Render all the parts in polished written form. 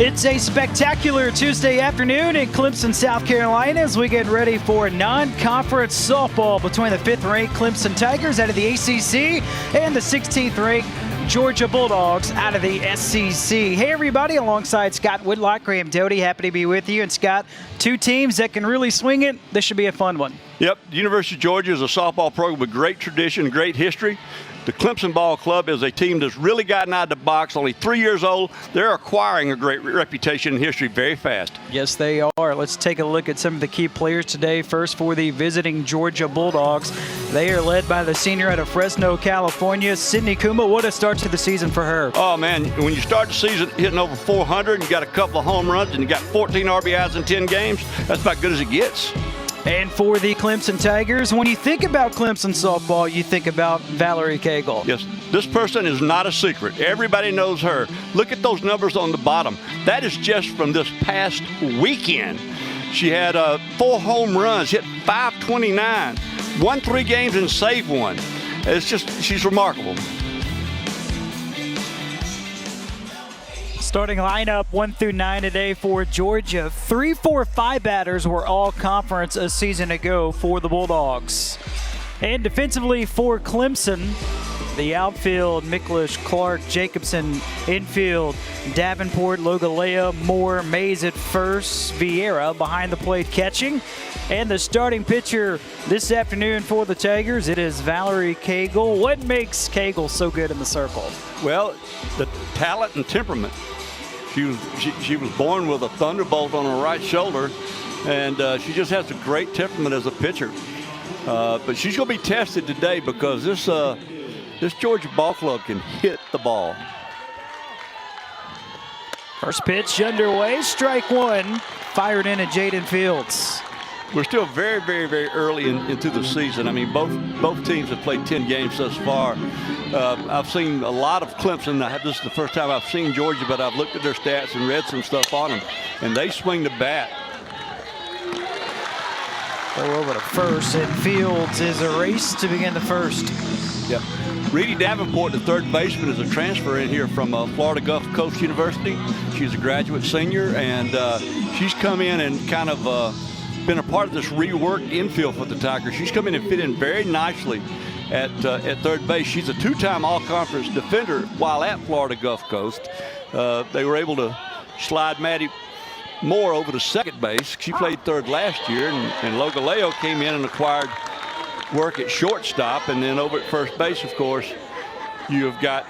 It's a spectacular Tuesday afternoon in Clemson, South Carolina as we get ready for non-conference softball between the 5th-ranked Clemson Tigers out of the ACC and the 16th-ranked Georgia Bulldogs out of the SEC. Hey everybody, alongside Scott Whitlock, Graham Doty, happy to be with you. And Scott, two teams that can really swing it. This should be a fun one. Yep, the University of Georgia is a softball program with great tradition, great history. The Clemson Ball Club is a team that's really gotten out of the box, only 3 years old. They're acquiring a great reputation and history very fast. Yes, they are. Let's take a look at some of the key players today. First, for the visiting Georgia Bulldogs, they are led by the senior out of Fresno, California, Sydney Kuma. What a start to the season for her. Oh, man, when you start the season hitting over 400 and you got a couple of home runs and you got 14 RBIs in 10 games, that's about good as it gets. And for the Clemson Tigers, when you think about Clemson softball, you think about Valerie Cagle. Yes, this person is not a secret. Everybody knows her. Look at those numbers on the bottom. That is just from this past weekend. She had 4 home runs, hit .529, won 3 games and saved 1. It's just, she's remarkable. Starting lineup 1 through 9 today for Georgia. 3, 4, 5 batters were all conference a season ago for the Bulldogs. And defensively for Clemson, the outfield, Miklish, Clark, Jacobson, infield, Davenport, Logalea, Moore, Mays at first, Vieira behind the plate catching. And the starting pitcher this afternoon for the Tigers, it is Valerie Cagle. What makes Cagle so good in the circle? Well, the talent and temperament. She was born with a thunderbolt on her right shoulder, and she just has a great temperament as a pitcher. But she's going to be tested today because this Georgia Ball Club can hit the ball. First pitch underway, strike 1, fired in at Jaden Fields. We're still very, very, very early into the season. I mean, both teams have played 10 games thus far. I've seen a lot of Clemson. This is the first time I've seen Georgia, but I've looked at their stats and read some stuff on them, and they swing the bat. Go over to first, and Fields is erased to begin the first. Yeah. Reedy Davenport, the third baseman, is a transfer in here from Florida Gulf Coast University. She's a graduate senior, and she's come in and kind of been a part of this reworked infield for the Tigers. She's come in and fit in very nicely at third base. She's a 2-time all-conference defender while at Florida Gulf Coast. They were able to slide Maddie Moore over to second base. She played third last year, and Logaleo came in and acquired work at shortstop. And then over at first base, of course, you've got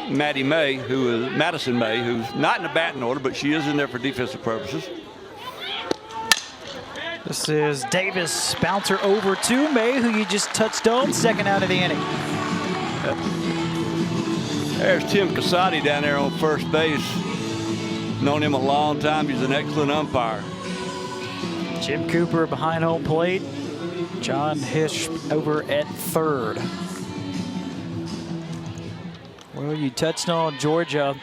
Madison May, who's not in the batting order, but she is in there for defensive purposes. This is Davis, bouncer over to May, who you just touched on, second out of the inning. There's Tim Casati down there on first base. Known him a long time. He's an excellent umpire. Jim Cooper behind home plate. John Hish over at third. Well, you touched on Georgia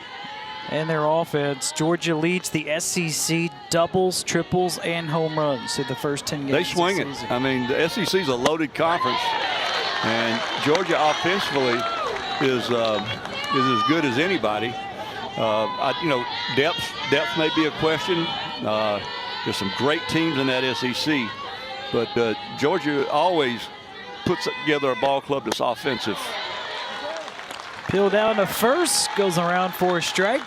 and their offense. Georgia leads the SEC doubles, triples, and home runs in the first 10 games. They swing it. I mean, the SEC is a loaded conference, and Georgia offensively is as good as anybody. Depth may be a question. There's some great teams in that SEC, but Georgia always puts together a ball club that's offensive. Peel down to first, goes around for a strike.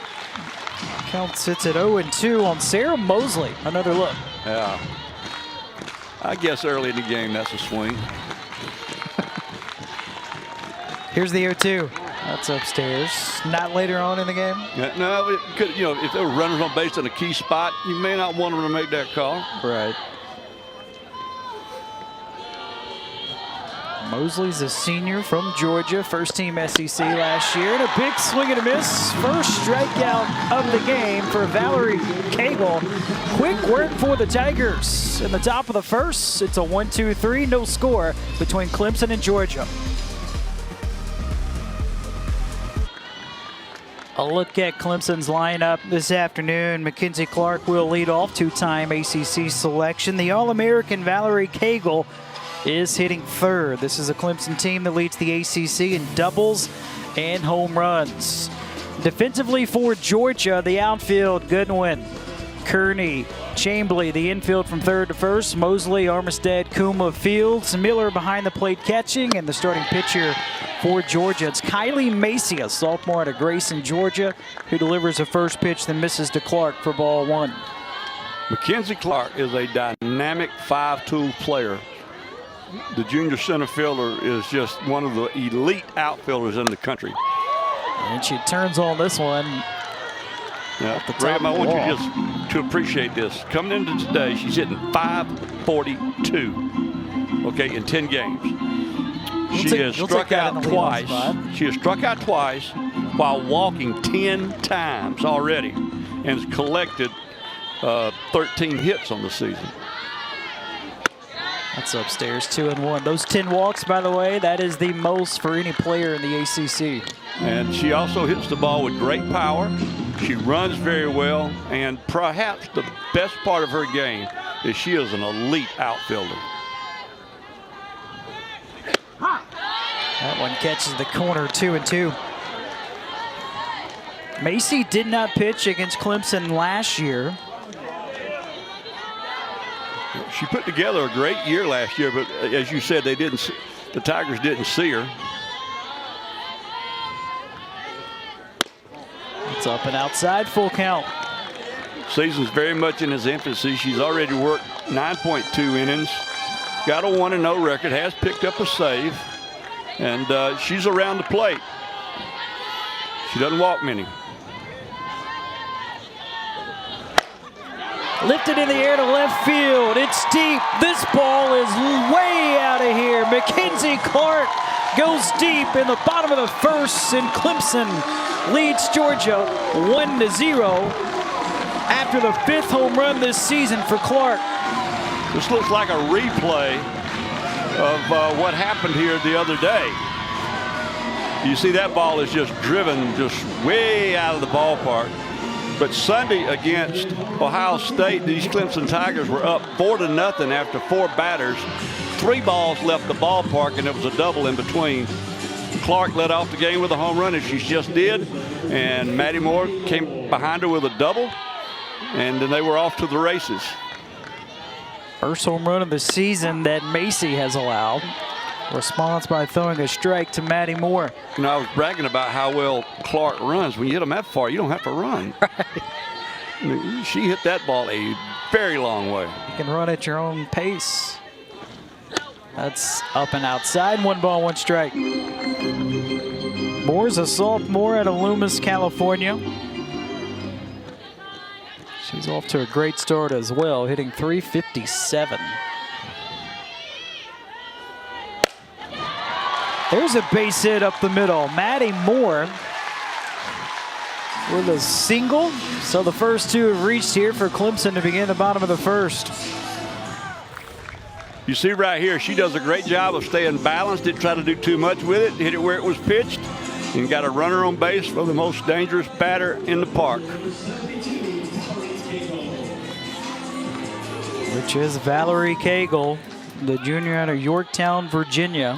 Count sits at 0-2 on Sarah Mosley. Another look. Yeah. I guess early in the game, that's a swing. Here's the 0-2. That's upstairs. Not later on in the game? Yeah, no, it could, if there were runners on base in a key spot, you may not want them to make that call. Right. Mosley's a senior from Georgia, first team SEC last year, and a big swing and a miss. First strikeout of the game for Valerie Cagle. Quick work for the Tigers. In the top of the first, it's a 1-2-3, no score between Clemson and Georgia. A look at Clemson's lineup this afternoon. Mackenzie Clark will lead off, 2-time ACC selection. The All-American Valerie Cagle is hitting third. This is a Clemson team that leads the ACC in doubles and home runs. Defensively for Georgia, the outfield, Goodwin, Kearney, Chambly, the infield from third to first, Mosley, Armistead, Kuma, Fields, Miller behind the plate catching, and the starting pitcher for Georgia, it's Kylie Macy, a sophomore out of Grayson, Georgia, who delivers a first pitch, then misses to Clark for ball one. Mackenzie Clark is a dynamic 5-tool player. The junior center fielder is just one of the elite outfielders in the country. And she turns on this one. Yeah, Graham, I want you just to appreciate this. Coming into today, she's hitting .542, okay, in 10 games. She has struck out twice. She has struck out twice while walking 10 times already and has collected 13 hits on the season. That's upstairs, 2-1. Those 10 walks, by the way, that is the most for any player in the ACC. And she also hits the ball with great power. She runs very well, and perhaps the best part of her game is she is an elite outfielder. That one catches the corner, 2-2. Macy did not pitch against Clemson last year. She put together a great year last year, but as you said, the Tigers didn't see her. It's up and outside, full count. Season's very much in its infancy. She's already worked 9.2 innings, got a 1-0 record, has picked up a save, and she's around the plate. She doesn't walk many. Lifted in the air to left field. It's deep. This ball is way out of here. Mackenzie Clark goes deep in the bottom of the first, and Clemson leads Georgia 1-0 after the 5th home run this season for Clark. This looks like a replay of what happened here the other day. You see that ball is just driven just way out of the ballpark. But Sunday against Ohio State, these Clemson Tigers were up 4-0 after 4 batters. 3 balls left the ballpark, and there was a double in between. Clark led off the game with a home run, as she just did, and Maddie Moore came behind her with a double, and then they were off to the races. First home run of the season that Macy has allowed. Response by throwing a strike to Maddie Moore. You know, I was bragging about how well Clark runs. When you hit them that far, you don't have to run. Right. I mean, she hit that ball a very long way. You can run at your own pace. That's up and outside. 1 ball, 1 strike. Moore's a sophomore out of Loomis, California. She's off to a great start as well, hitting .357. There's a base hit up the middle. Maddie Moore with a single. So the first 2 have reached here for Clemson to begin the bottom of the first. You see right here, she does a great job of staying balanced. Didn't try to do too much with it. Hit it where it was pitched. And got a runner on base for the most dangerous batter in the park. Which is Valerie Cagle, the junior out of Yorktown, Virginia.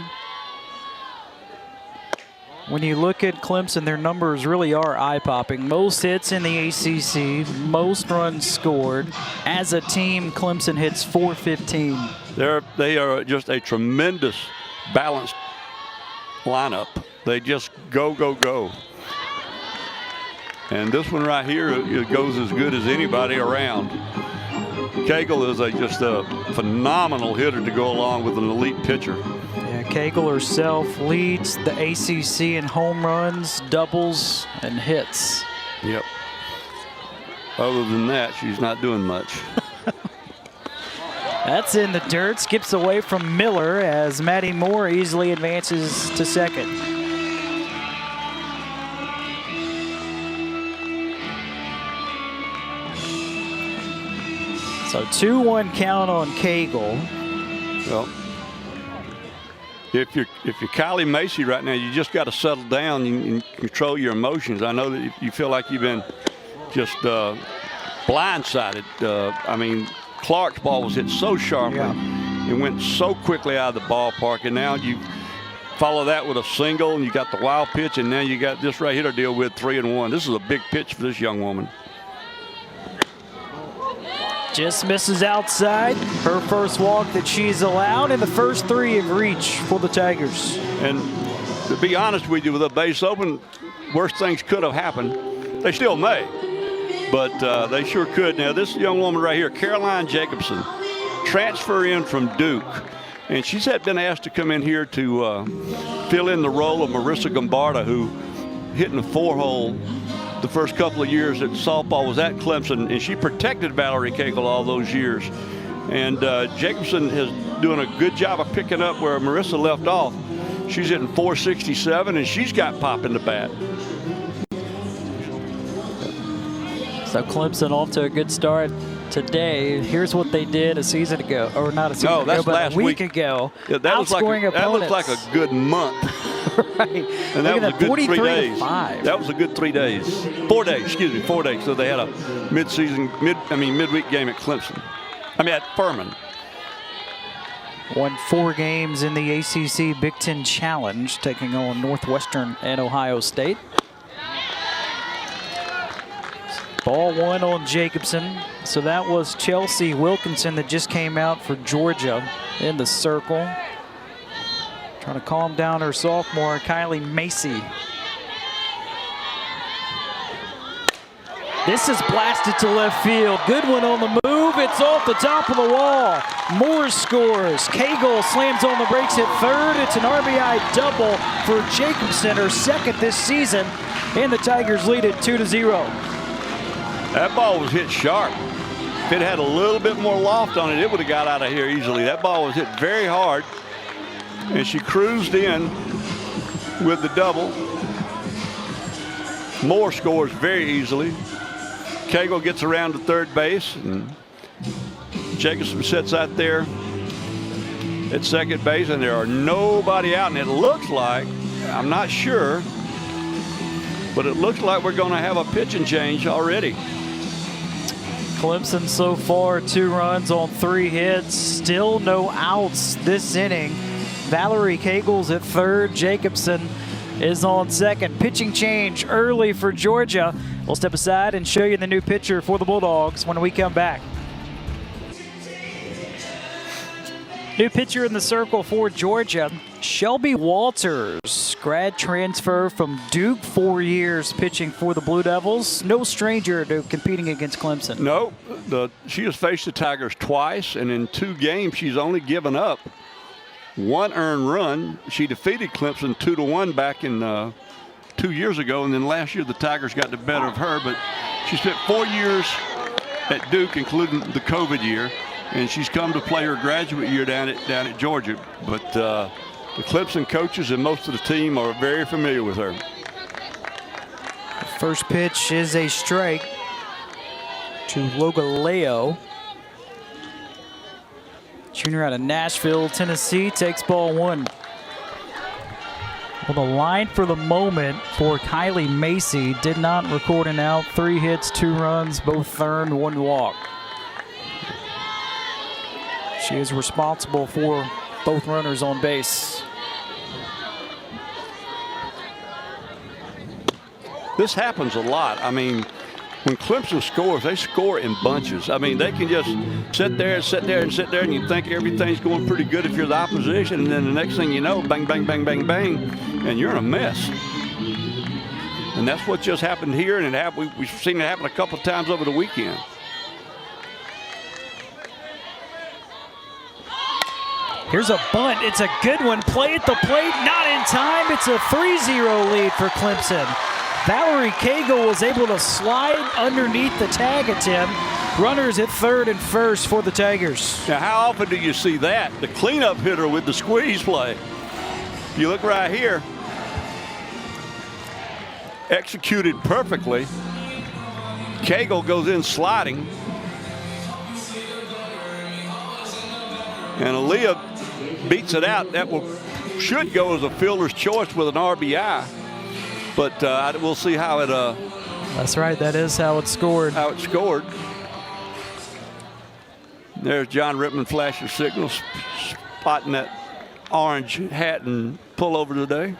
When you look at Clemson, their numbers really are eye-popping. Most hits in the ACC, most runs scored. As a team, Clemson hits .415. They are just a tremendous balanced lineup. They just go, go, go. And this one right here, it goes as good as anybody around. Cagle is just a phenomenal hitter to go along with an elite pitcher. Yeah, Cagle herself leads the ACC in home runs, doubles, and hits. Yep. Other than that, she's not doing much. That's in the dirt. Skips away from Miller as Maddie Moore easily advances to second. So 2-1 count on Cagle. Well, if you're Kylie Macy right now, you just got to settle down and control your emotions. I know that you feel like you've been just blindsided. I mean, Clark's ball was hit so sharply and went so quickly out of the ballpark, and now follow that with a single, and you got the wild pitch, and now you got this right here to deal with, 3-1. This is a big pitch for this young woman. Just misses outside. Her first walk that she's allowed, and the first 3 have reached for the Tigers. And to be honest with you, with a base open, worse things could have happened. They still may, but they sure could. Now, this young woman right here, Caroline Jacobson, transfer in from Duke. And she's been asked to come in here to fill in the role of Marissa Gombarda, who hit in the 4-hole the first couple of years that softball was at Clemson, and she protected Valerie Cagle all those years. And Jacobson is doing a good job of picking up where Marissa left off. She's hitting 467, and she's got pop in the bat. So Clemson off to a good start today. Here's what they did a season ago, or not a season ago, that's but last a week ago. Yeah, that looks like a good month. Right. And that was a good 3 days. 5. That was a good 3 days. 4 days, excuse me, 4 days. So they had a midweek game at Clemson. At Furman. Won 4 games in the ACC Big Ten Challenge, taking on Northwestern and Ohio State. Ball 1 on Jacobson. So that was Chelsea Wilkinson that just came out for Georgia in the circle. Trying to calm down her sophomore, Kylie Macy. This is blasted to left field. Good one on the move. It's off the top of the wall. Moore scores. Cagle slams on the brakes at third. It's an RBI double for Jacobson, her second this season. And the Tigers lead it 2-0. That ball was hit sharp. If it had a little bit more loft on it, it would have got out of here easily. That ball was hit very hard, and she cruised in with the double. Moore scores very easily. Cagle gets around to third base, and Jacobson sits out there at second base, and there are nobody out. And it looks like, I'm not sure, but it looks like we're going to have a pitching change already. Clemson so far 2 runs on 3 hits. Still no outs this inning. Valerie Cagle's at third. Jacobson is on second. Pitching change early for Georgia. We'll step aside and show you the new pitcher for the Bulldogs when we come back. New pitcher in the circle for Georgia, Shelby Walters, grad transfer from Duke, 4 years pitching for the Blue Devils. No stranger to competing against Clemson. No, she has faced the Tigers twice, and in 2 games she's only given up 1 earned run. She defeated Clemson 2-1 back in 2 years ago, and then last year the Tigers got the better of her. But she spent 4 years at Duke, including the COVID year, and she's come to play her graduate year down at Georgia. But the Clemson coaches and most of the team are very familiar with her. First pitch is a strike to Logaleo. Junior out of Nashville, Tennessee, takes ball 1. Well, the line for the moment for Kylie Macy did not record an out. 3 hits, 2 runs, both earned, 1 walk. She is responsible for both runners on base. This happens a lot. I mean, when Clemson scores, they score in bunches. I mean, they can just sit there, and you think everything's going pretty good if you're the opposition, and then the next thing you know, bang, bang, bang, bang, bang, and you're in a mess. And that's what just happened here, and we've seen it happen a couple of times over the weekend. Here's a bunt. It's a good one. Play at the plate. Not in time. It's a 3-0 lead for Clemson. Valerie Cagle was able to slide underneath the tag attempt. Runners at third and first for the Tigers. Now, how often do you see that? The cleanup hitter with the squeeze play. You look right here. Executed perfectly. Cagle goes in sliding. And Aaliyah beats it out. That should go as a fielder's choice with an RBI. But we'll see how it. That's right. That is how it scored. How it scored. There's John Rittman flashing signals, spotting that orange hat and pullover today.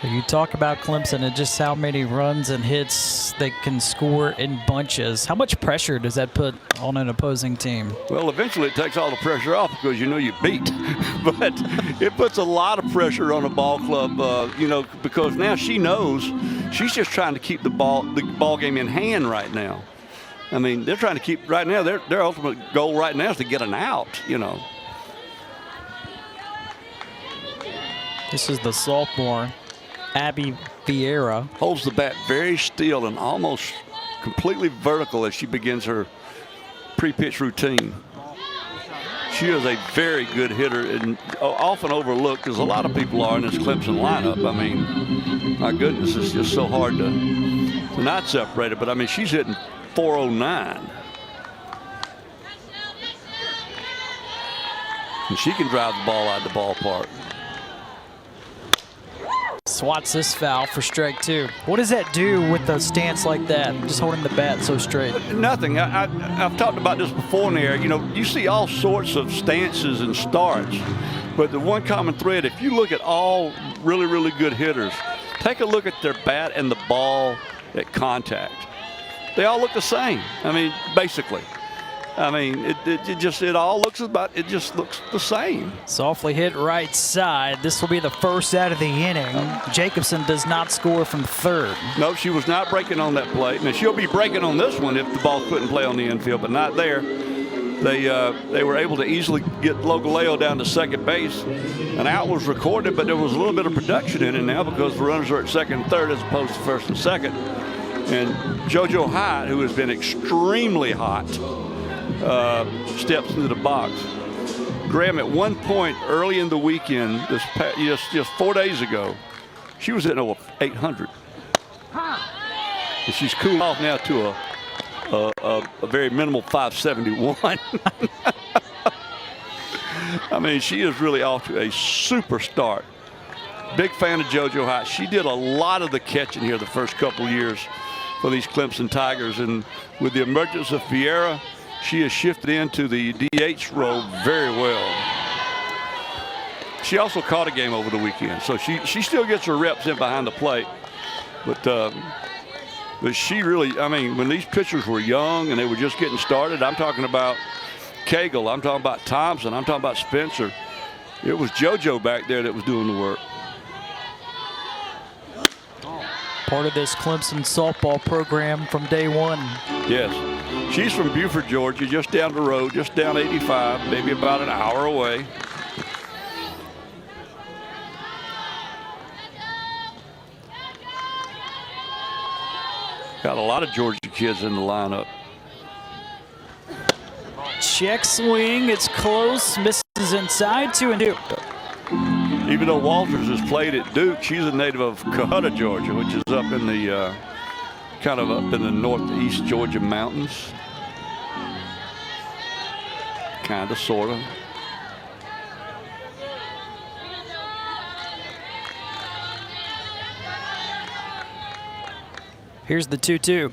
You talk about Clemson and just how many runs and hits they can score in bunches. How much pressure does that put on an opposing team? Well, eventually it takes all the pressure off because you know you beat. But it puts a lot of pressure on a ball club, because now she knows she's just trying to keep the ball game in hand right now. I mean, they're trying to keep right now. Their ultimate goal right now is to get an out. This is the sophomore, Abby Vieira. Holds the bat very still and almost completely vertical as she begins her pre-pitch routine. She is a very good hitter and often overlooked, as a lot of people are in this Clemson lineup. I mean, my goodness, it's just so hard to not separate it. But I mean, she's hitting .409. And she can drive the ball out of the ballpark. Swats this foul for strike 2. What does that do with a stance like that, just holding the bat so straight? Nothing. I've talked about this before in the air. You see all sorts of stances and starts, but the one common thread, if you look at all really, really good hitters, take a look at their bat and the ball at contact. They all look the same. I mean, basically. I mean, it all looks it just looks the same. Softly hit right side. This will be the first out of the inning. Jacobson does not score from third. No, she was not breaking on that play. Now she'll be breaking on this one if the ball couldn't play on the infield, but not there. They were able to easily get Logaleo down to second base. An out was recorded, but there was a little bit of production in it now because the runners are at second and third as opposed to first and second. And JoJo Hyde, who has been extremely hot, steps into the box. Graham, at one point early in the weekend, just 4 days ago, she was hitting over 800. And she's cooled off now to a very minimal 571. I mean, she is really off to a super start. Big fan of JoJo Hyde. She did a lot of the catching here the first couple of years for these Clemson Tigers, and with the emergence of Vieira, she has shifted into the DH role very well. She also caught a game over the weekend, so she still gets her reps in behind the plate. But she really, I mean, when these pitchers were young and they were just getting started, I'm talking about Cagle, I'm talking about Thompson, I'm talking about Spencer. It was JoJo back there that was doing the work. Part of this Clemson softball program from day one. Yes. She's from Beaufort, Georgia, just down the road, just down 85, maybe about an hour away. Got a lot of Georgia kids in the lineup. Check swing, it's close, misses inside, 2-2. Even though Walters has played at Duke, she's a native of Cohutta, Georgia, which is up in the kind of up in the northeast Georgia mountains. Kind of, sort of. Here's the 2-2.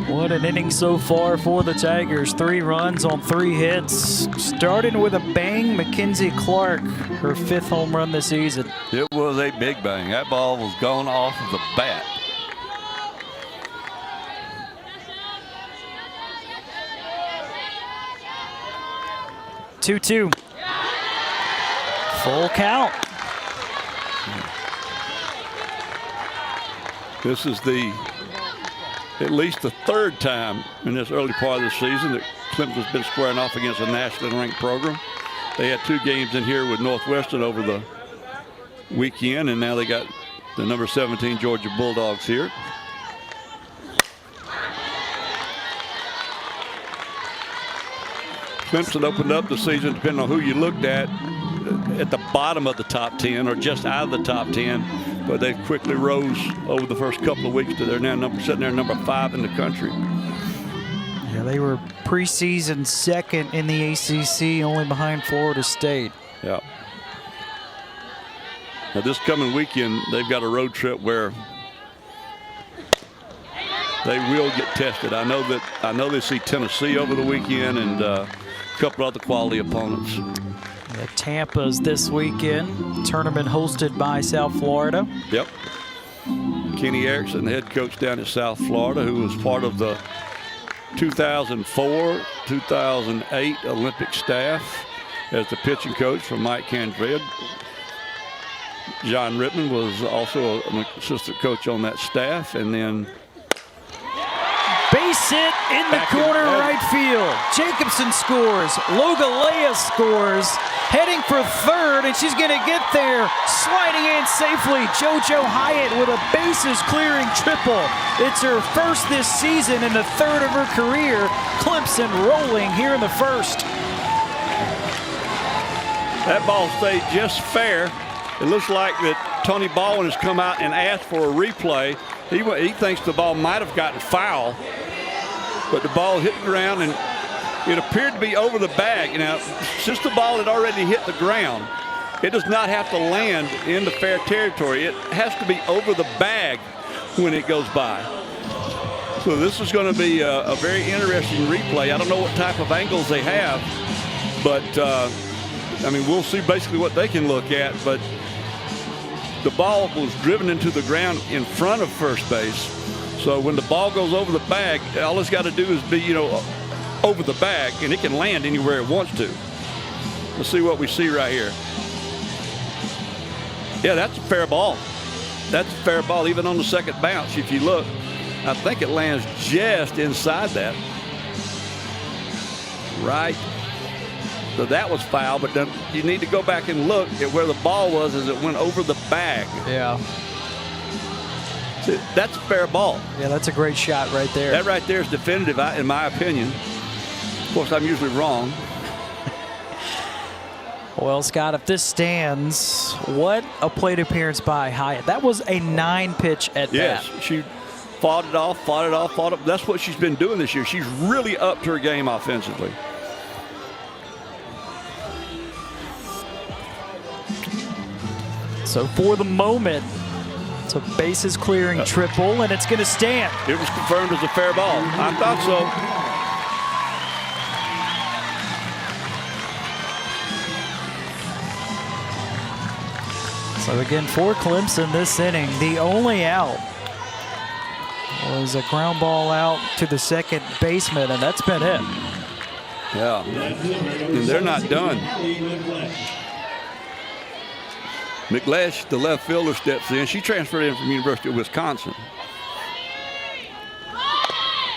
What an inning so far for the Tigers. 3 runs on 3 hits. Starting with a bang, Mackenzie Clark, her 5th home run this season. It was a big bang. That ball was gone off of the bat. Two. Full count. This is at least the 3rd time in this early part of the season that Clemson's been squaring off against a nationally ranked program. They had 2 games in here with Northwestern over the weekend, and now they got the number 17 Georgia Bulldogs here. Clemson opened up the season, depending on who you looked at the bottom of the top 10 or just out of the top 10, but they quickly rose over the first couple of weeks to they're now sitting there number 5 in the country. Yeah, they were preseason 2nd in the ACC, only behind Florida State. Yeah. Now this coming weekend, they've got a road trip where They will get tested. I know they see Tennessee over the weekend and a couple other quality opponents. Yeah, Tampa's this weekend. Tournament hosted by South Florida. Yep. Kenny Erickson, the head coach down at South Florida, who was part of the 2004, 2008 Olympic staff as the pitching coach for Mike Candrea. John Rittman was also an assistant coach on that staff. And then base hit in the corner right field. Jacobson scores. Logalea scores. Heading for third, and she's going to get there. Sliding in safely. JoJo Hyatt with a bases-clearing triple. It's her first this season and the third of her career. Clemson rolling here in the first. That ball stayed just fair. It looks like that Tony Baldwin has come out and asked for a replay. He thinks the ball might have gotten foul, but the ball hit the ground and it appeared to be over the bag. Now, since the ball had already hit the ground, it does not have to land in the fair territory. It has to be over the bag when it goes by. So this is going to be a very interesting replay. I don't know what type of angles they have, but I mean, we'll see basically what they can look at. But the ball was driven into the ground in front of first base. So when the ball goes over the bag, all it's got to do is be, over the bag, and it can land anywhere it wants to. Let's see what we see right here. Yeah, that's a fair ball. That's a fair ball, even on the second bounce. If you look, I think it lands just inside that. Right. So that was foul, but then you need to go back and look at where the ball was as it went over the bag. Yeah. See, that's a fair ball. Yeah, that's a great shot right there. That right there is definitive, in my opinion. Of course, I'm usually wrong. Well, Scott, if this stands, what a plate appearance by Hyatt. That was a 9-pitch at bat. Yes, she fought it off. That's what she's been doing this year. She's really upped her game offensively. So for the moment, it's a bases clearing triple, and it's going to stand. It was confirmed as a fair ball. I thought so. So again, for Clemson this inning, the only out was a ground ball out to the second baseman, and that's been it. Yeah, and they're not done. McLesh, the left fielder, steps in. She transferred in from University of Wisconsin.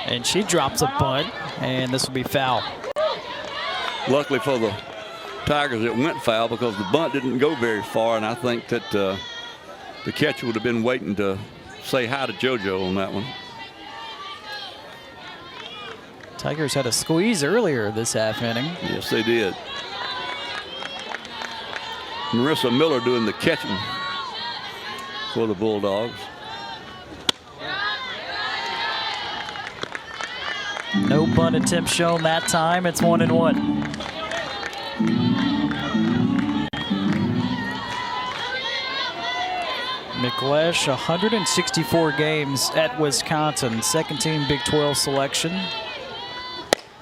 And she drops a bunt, and this will be foul. Luckily for the Tigers, it went foul because the bunt didn't go very far, and I think that the catcher would have been waiting to say hi to JoJo on that one. Tigers had a squeeze earlier this half inning. Yes, they did. Marissa Miller doing the catching for the Bulldogs. No bunt attempt shown that time. It's 1-1. McLesh, 164 games at Wisconsin, second team Big 12 selection.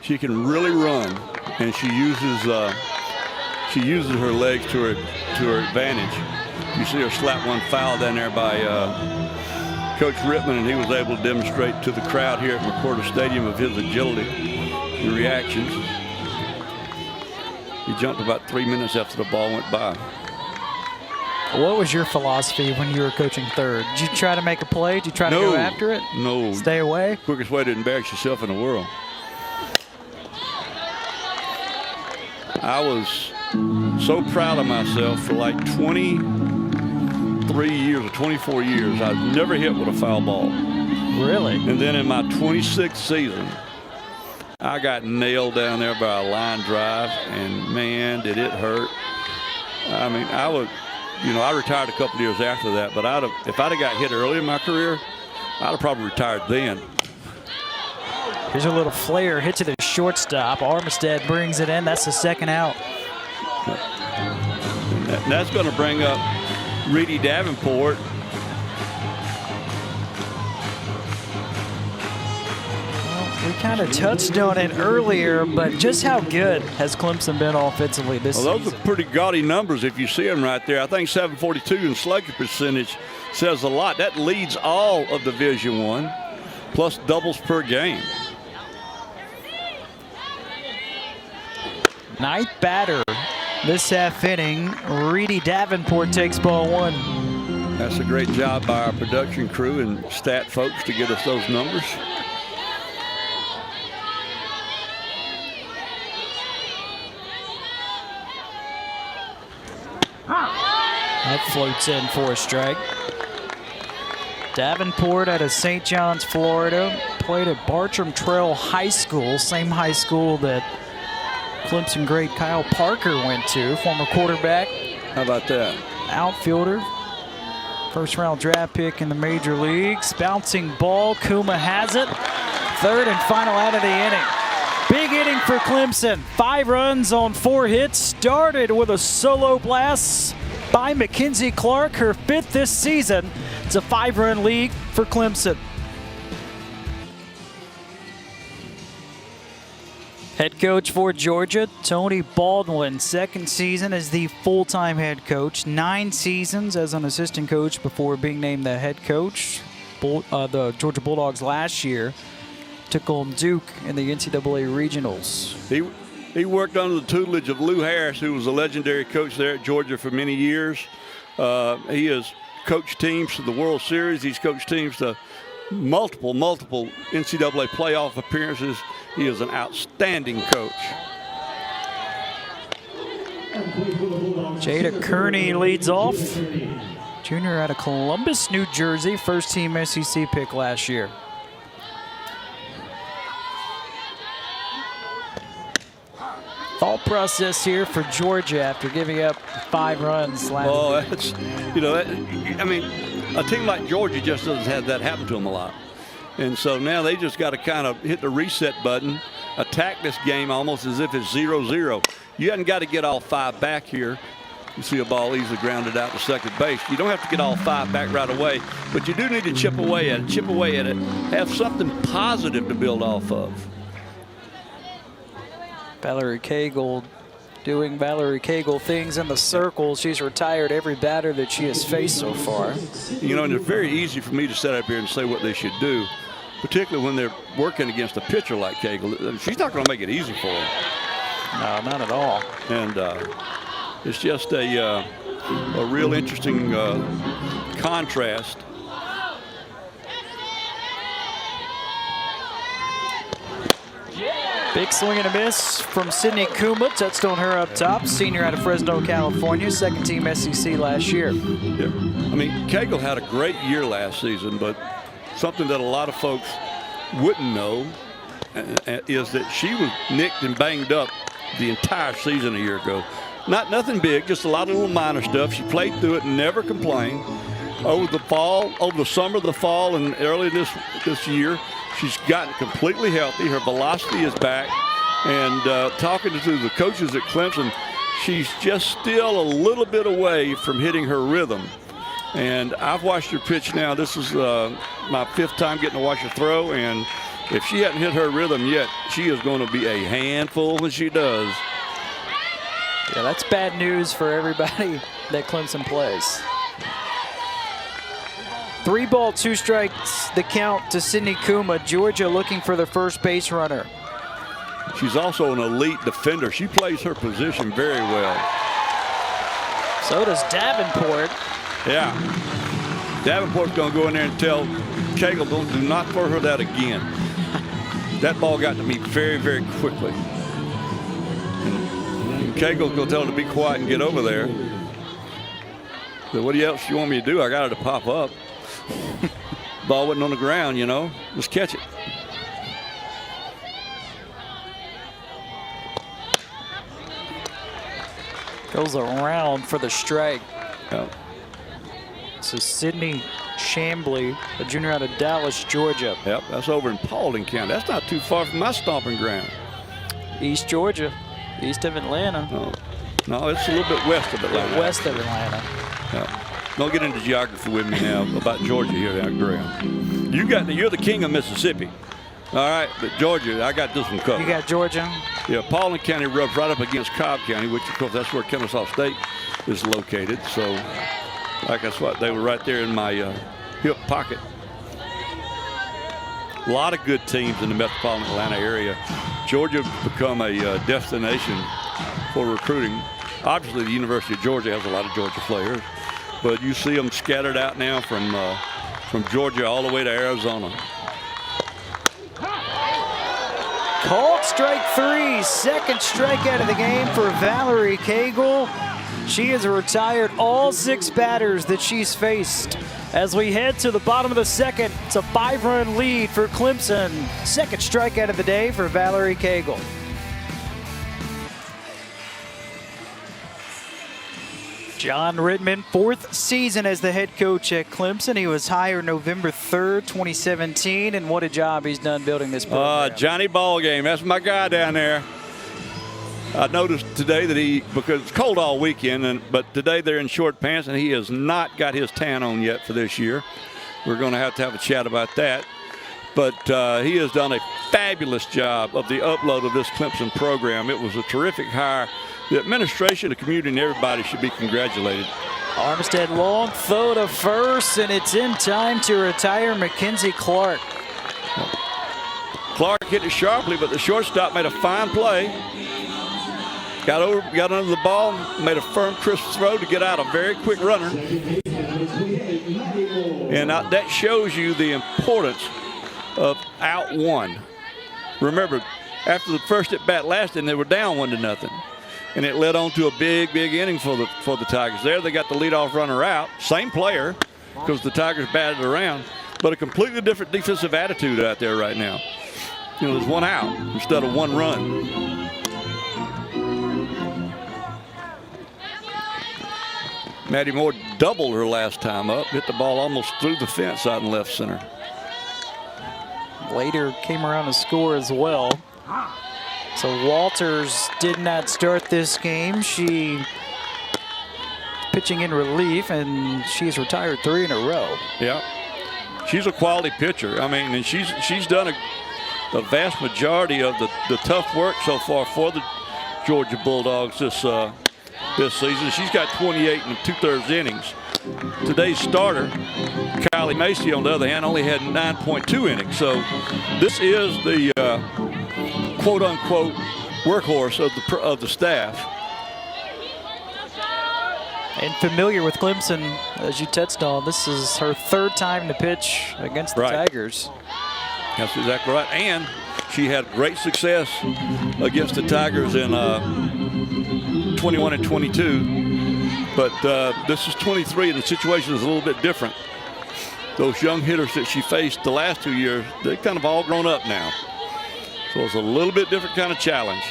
She can really run, and she uses her legs to her advantage. You see her slap one foul down there by Coach Rittman, and he was able to demonstrate to the crowd here at McWhorter Stadium of his agility and reactions. He jumped about 3 minutes after the ball went by. What was your philosophy when you were coaching third? Did you try to make a play? Did you try to go after it? No. Stay away? Quickest way to embarrass yourself in the world. I was so proud of myself for like 23 years or 24 years. I've never hit with a foul ball. Really? And then in my 26th season, I got nailed down there by a line drive, and man, did it hurt. I mean, I retired a couple of years after that, but if I'd have got hit early in my career, I'd have probably retired then. Here's a little flare hit to the shortstop. Armistead brings it in. That's the second out. And that's going to bring up Reedy Davenport. We kind of touched on it earlier, but just how good has Clemson been offensively this season? Those are pretty gaudy numbers if you see them right there. I think 742 in slugging percentage says a lot. That leads all of Division I, plus doubles per game. Ninth batter this half inning, Reedy Davenport takes ball one. That's a great job by our production crew and stat folks to get us those numbers. That floats in for a strike. Davenport out of St. John's, Florida, played at Bartram Trail High School, same high school that Clemson great Kyle Parker went to, former quarterback. How about that? Outfielder, first round draft pick in the major leagues. Bouncing ball, Kuma has it. Third and final out of the inning. Big inning for Clemson. 5 runs on 4 hits. Started with a solo blast by Mackenzie Clark, her 5th this season. It's a 5-run lead for Clemson. Head coach for Georgia, Tony Baldwin, 2nd season as the full-time head coach. 9 seasons as an assistant coach before being named the head coach. The Georgia Bulldogs last year took home Duke in the NCAA regionals. He worked under the tutelage of Lou Harris, who was a legendary coach there at Georgia for many years. He has coached teams to the World Series. He's coached teams to multiple NCAA playoff appearances. He is an outstanding coach. Jada Kearney leads off. Junior out of Columbus, New Jersey, first-team SEC pick last year. Thought process here for Georgia after giving up 5 runs last week. Oh, that's, you know, I mean, a team like Georgia just doesn't have that happen to them a lot. And so now they just got to kind of hit the reset button, attack this game almost as if it's 0-0. You haven't got to get all 5 back here. You see a ball easily grounded out to second base. You don't have to get all 5 back right away, but you do need to chip away at it, have something positive to build off of. Valerie Cagle doing Valerie Cagle things in the circle. She's retired every batter that she has faced so far. You know, and it's very easy for me to sit up here and say what they should do, particularly when they're working against a pitcher like Cagle. She's not going to make it easy for them. No, not at all. And it's just a real interesting contrast. Big swing and a miss from Sydney Kuma. Touched on her up top. Senior out of Fresno, California. 2nd-team SEC last year. Yeah. I mean, Cagle had a great year last season, but something that a lot of folks wouldn't know is that she was nicked and banged up the entire season a year ago. Nothing big, just a lot of little minor stuff. She played through it and never complained. Over the summer, the fall, and early this year, she's gotten completely healthy. Her velocity is back. And talking to the coaches at Clemson, she's just still a little bit away from hitting her rhythm. And I've watched her pitch now. This is my 5th time getting to watch her throw. And if she hadn't hit her rhythm yet, she is going to be a handful when she does. Yeah, that's bad news for everybody that Clemson plays. 3 ball, 2 strikes, the count to Sydney Kuma. Georgia looking for their first base runner. She's also an elite defender. She plays her position very well. So does Davenport. Yeah. Davenport's going to go in there and tell Cagle, do not throw her that again. That ball got to me very, very quickly. And Cagle's going to tell her to be quiet and get over there. So what else you want me to do? I got her to pop up. Ball wasn't on the ground, you know. Just catch it. Goes around for the strike. Yeah. So Sydney Chambly, a junior out of Dallas, Georgia. Yep, that's over in Paulding County. That's not too far from my stomping ground. East Georgia, east of Atlanta. No, it's a little bit west of Atlanta. West of Atlanta. Yeah. Don't get into geography with me now about Georgia here, that ground. You're the king of Mississippi. All right, but Georgia, I got this one covered. You got Georgia? Yeah, Paulding County rubs right up against Cobb County, which, of course, that's where Kennesaw State is located. So, like that's what they were right there in my hip pocket. A lot of good teams in the metropolitan Atlanta area. Georgia become a destination for recruiting. Obviously, the University of Georgia has a lot of Georgia players, but you see them scattered out now from Georgia all the way to Arizona. Called strike 3, second strikeout of the game for Valerie Cagle. She has retired all 6 batters that she's faced. As we head to the bottom of the second, it's a 5-run lead for Clemson. Second strikeout of the day for Valerie Cagle. John Rittman, 4th season as the head coach at Clemson. He was hired November 3rd, 2017, and what a job he's done building this program. Johnny Ballgame, that's my guy down there. I noticed today that because it's cold all weekend, but today they're in short pants, and he has not got his tan on yet for this year. We're going to have a chat about that. But he has done a fabulous job of the upload of this Clemson program. It was a terrific hire. The administration, the community, and everybody should be congratulated. Armstead long throw to first, and it's in time to retire Mackenzie Clark. Clark hit it sharply, but the shortstop made a fine play. Got under the ball, made a firm, crisp throw to get out a very quick runner. And that shows you the importance of out one. Remember, after the first at bat last inning, they were down 1-0. And it led on to a big inning for the Tigers. There they got the leadoff runner out. Same player, because the Tigers batted around, but a completely different defensive attitude out there right now. You know, there's one out instead of one run. Maddie Moore doubled her last time up, hit the ball almost through the fence out in left center. Later came around to score as well. So Walters did not start this game. She pitching in relief, and she's retired 3 in a row. Yeah, she's a quality pitcher. I mean, and she's done a vast majority of the tough work so far for the Georgia Bulldogs this season. She's got 28 2/3 innings. Today's starter, Kylie Macy, on the other hand, only had 9.2 innings. So this is the quote-unquote workhorse of the staff. And familiar with Clemson, as you touched on, this is her 3rd time to pitch against the Tigers. That's exactly right. And she had great success against the Tigers in 21 and 22. But this is 23, and the situation is a little bit different. Those young hitters that she faced the last 2 years, they've kind of all grown up now. So it's a little bit different kind of challenge.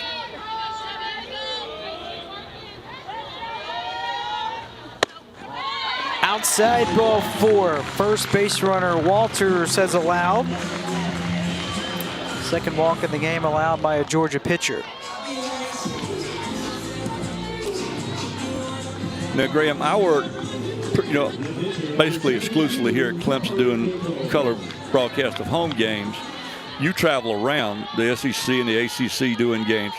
Outside ball 4. First base runner Walters has allowed. Second walk in the game allowed by a Georgia pitcher. Now, Graham, I work, basically exclusively here at Clemson doing color broadcast of home games. You travel around the SEC and the ACC doing games.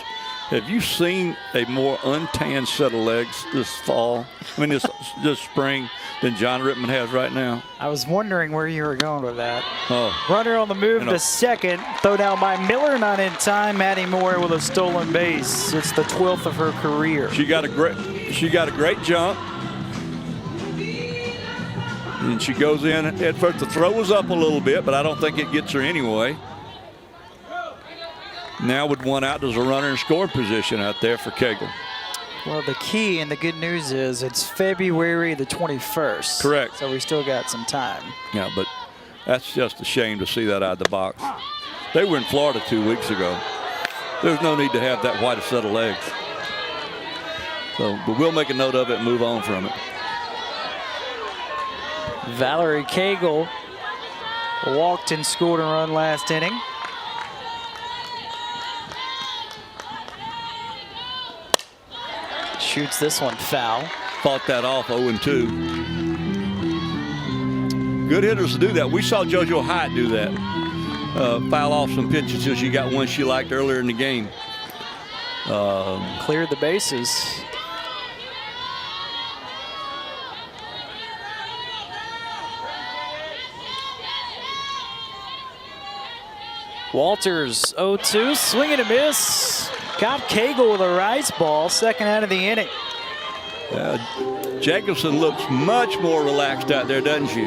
Have you seen a more untanned set of legs this fall? I mean, this spring than John Rittman has right now? I was wondering where you were going with that. Oh. Runner on the move to second. Throw down by Miller, not in time. Maddie Moore with a stolen base. It's the 12th of her career. She got a great jump. And she goes in at first. The throw was up a little bit, but I don't think it gets her anyway. Now with one out, there's a runner in scoring position out there for Cagle. Well, the key and the good news is it's February the 21st. Correct. So we still got some time. Yeah, but that's just a shame to see that out of the box. They were in Florida 2 weeks ago. There's no need to have that white set of legs. So, but we'll make a note of it and move on from it. Valerie Cagle walked and scored a run last inning. Shoots this one foul. Fought that off 0-2. Good hitters to do that. We saw JoJo Hyatt do that. foul off some pitches till she got one she liked earlier in the game. Cleared the bases. Walters 0-2, swing and a miss. Got Cagle with a rice ball, second out of the inning. Jacobson looks much more relaxed out there, doesn't she?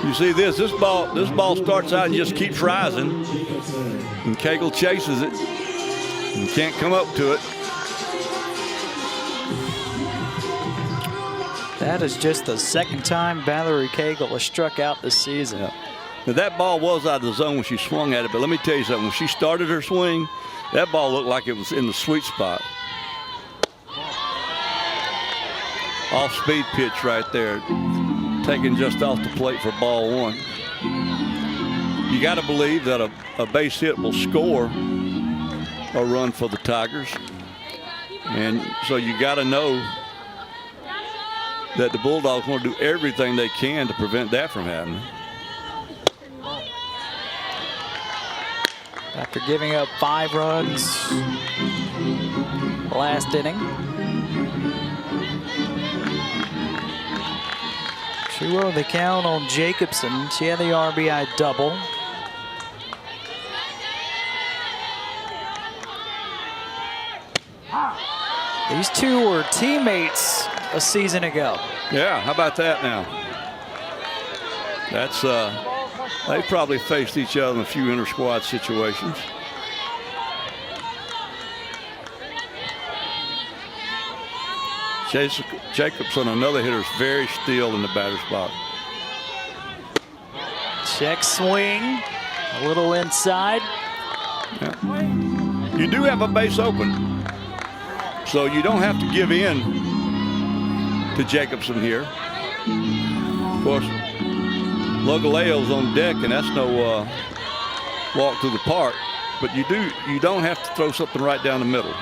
You see this ball starts out and just keeps rising, and Cagle chases it and can't come up to it. That is just the second time Valerie Cagle has struck out this season. Yeah. Now that ball was out of the zone when she swung at it, but let me tell you something. When she started her swing, that ball looked like it was in the sweet spot. Off-speed pitch right there, taken just off the plate for ball one. You got to believe that a base hit will score a run for the Tigers, and so you got to know that the Bulldogs want to do everything they can to prevent that from happening. After giving up 5 runs last inning. 2-0 the count on Jacobson. She had the RBI double. These two were teammates a season ago. Yeah, how about that now? That's they probably faced each other in a few inter-squad situations. Jacobson, another hitter, is very still in the batter's box. Check swing, a little inside. Yeah. You do have a base open, so you don't have to give in to Jacobson here. Of course, Logaleo's on deck, and that's no walk through the park. But you don't have to throw something right down the middle.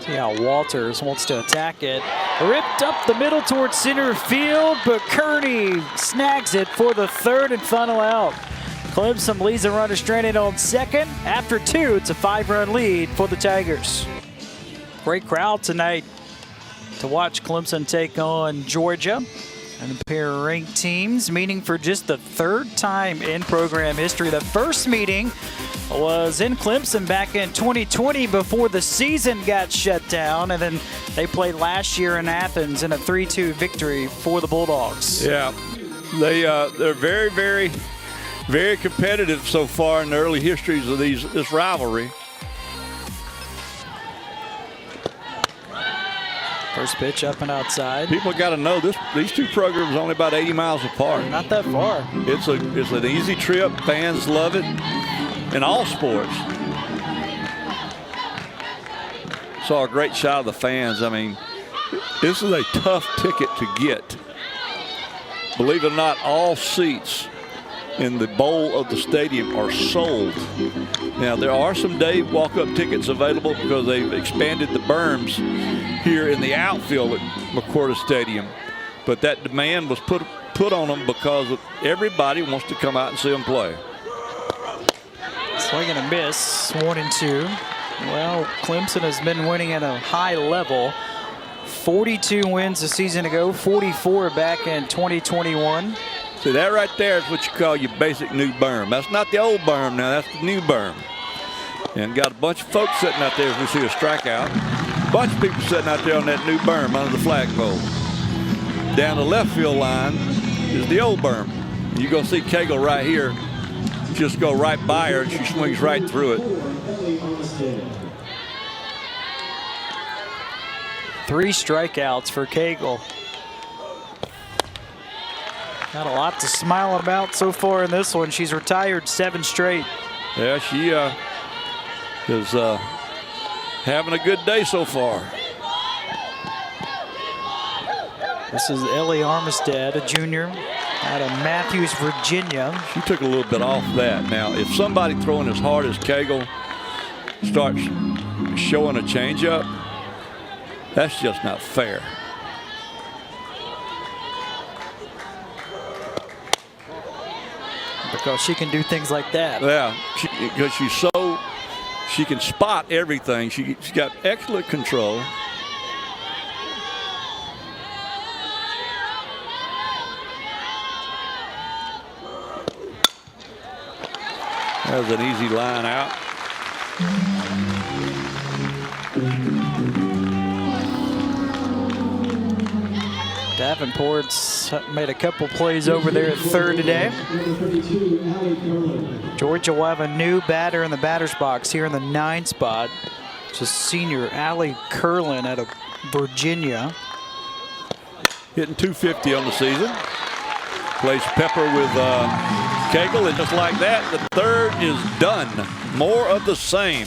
See how Walters wants to attack it. Ripped up the middle towards center field, but Kearney snags it for the third and final out. Clemson leads the runner stranded on second. After 2, it's a 5-run lead for the Tigers. Great crowd tonight to watch Clemson take on Georgia. And a pair of ranked teams meeting for just the 3rd time in program history. The first meeting was in Clemson back in 2020 before the season got shut down, and then they played last year in Athens in a 3-2 victory for the Bulldogs. Yeah, they're very, very, very competitive so far in the early histories of this rivalry. First pitch up and outside. People got to know these two programs are only about 80 miles apart. Not that far. It's an easy trip. Fans love it in all sports. Saw a great shot of the fans. I mean, this is a tough ticket to get. Believe it or not, all seats in the bowl of the stadium are sold. Now, there are some day walk-up tickets available because they've expanded the berms here in the outfield at McCorda Stadium. But that demand was put on them because everybody wants to come out and see them play. Swing and a miss, 1-2. Well, Clemson has been winning at a high level. 42 wins a season ago, 44 back in 2021. See, that right there is what you call your basic new berm. That's not the old berm now, that's the new berm. And got a bunch of folks sitting out there as we see a strikeout. A bunch of people sitting out there on that new berm under the flagpole. Down the left field line is the old berm. You're going to see Cagle right here. Just go right by her and she swings right through it. 3 strikeouts for Cagle. Got a lot to smile about so far in this one. She's retired 7 straight. Yeah, she is having a good day so far. This is Ellie Armistead, a junior out of Matthews, Virginia. She took a little bit off that. Now, if somebody throwing as hard as Cagle starts showing a changeup, that's just not fair. Because she can do things like that. Yeah, because she can spot everything. She's got excellent control. That was an easy line out. Davenport's made a couple plays over there at third today. Georgia will have a new batter in the batter's box here in the 9 spot. It's a senior, Allie Curlin out of Virginia. Hitting .250 on the season. Plays Pepper with Cagle, and just like that, the third is done. More of the same.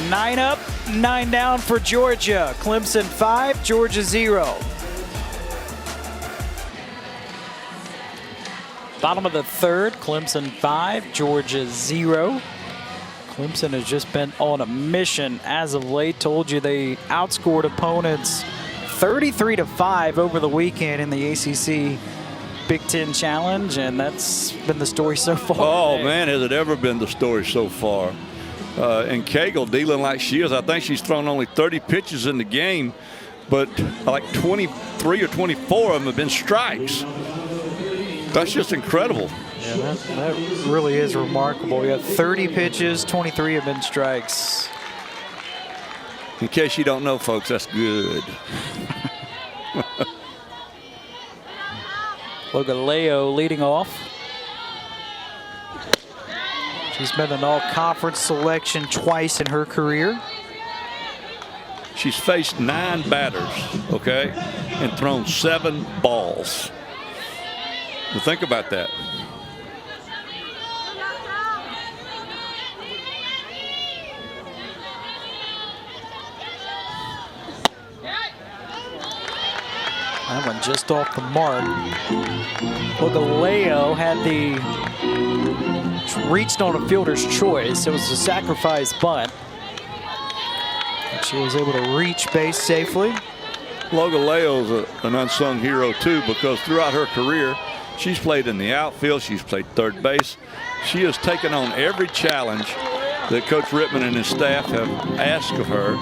9 up, 9 down for Georgia. Clemson 5, Georgia 0. Bottom of the third, Clemson 5, Georgia 0. Clemson has just been on a mission as of late. Told you they outscored opponents 33-5 over the weekend in the ACC Big Ten Challenge, and that's been the story so far. Oh, today. man, has it ever been the story so far. And Cagle dealing like she is. I think she's thrown only 30 pitches in the game, but like 23 or 24 of them have been strikes. That's just incredible. Yeah, that really is remarkable. We got 30 pitches, 23 have been strikes. In case you don't know, folks, that's good. Logaleo leading off. She's been an all-conference selection twice in her career. She's faced 9 batters, okay, and thrown 7 balls. Now think about that. That one just off the mark. Logaleo had reached on a fielder's choice. It was a sacrifice bunt. But she was able to reach base safely. Logaleo's an unsung hero too, because throughout her career, she's played in the outfield. She's played third base. She has taken on every challenge that Coach Rittman and his staff have asked of her.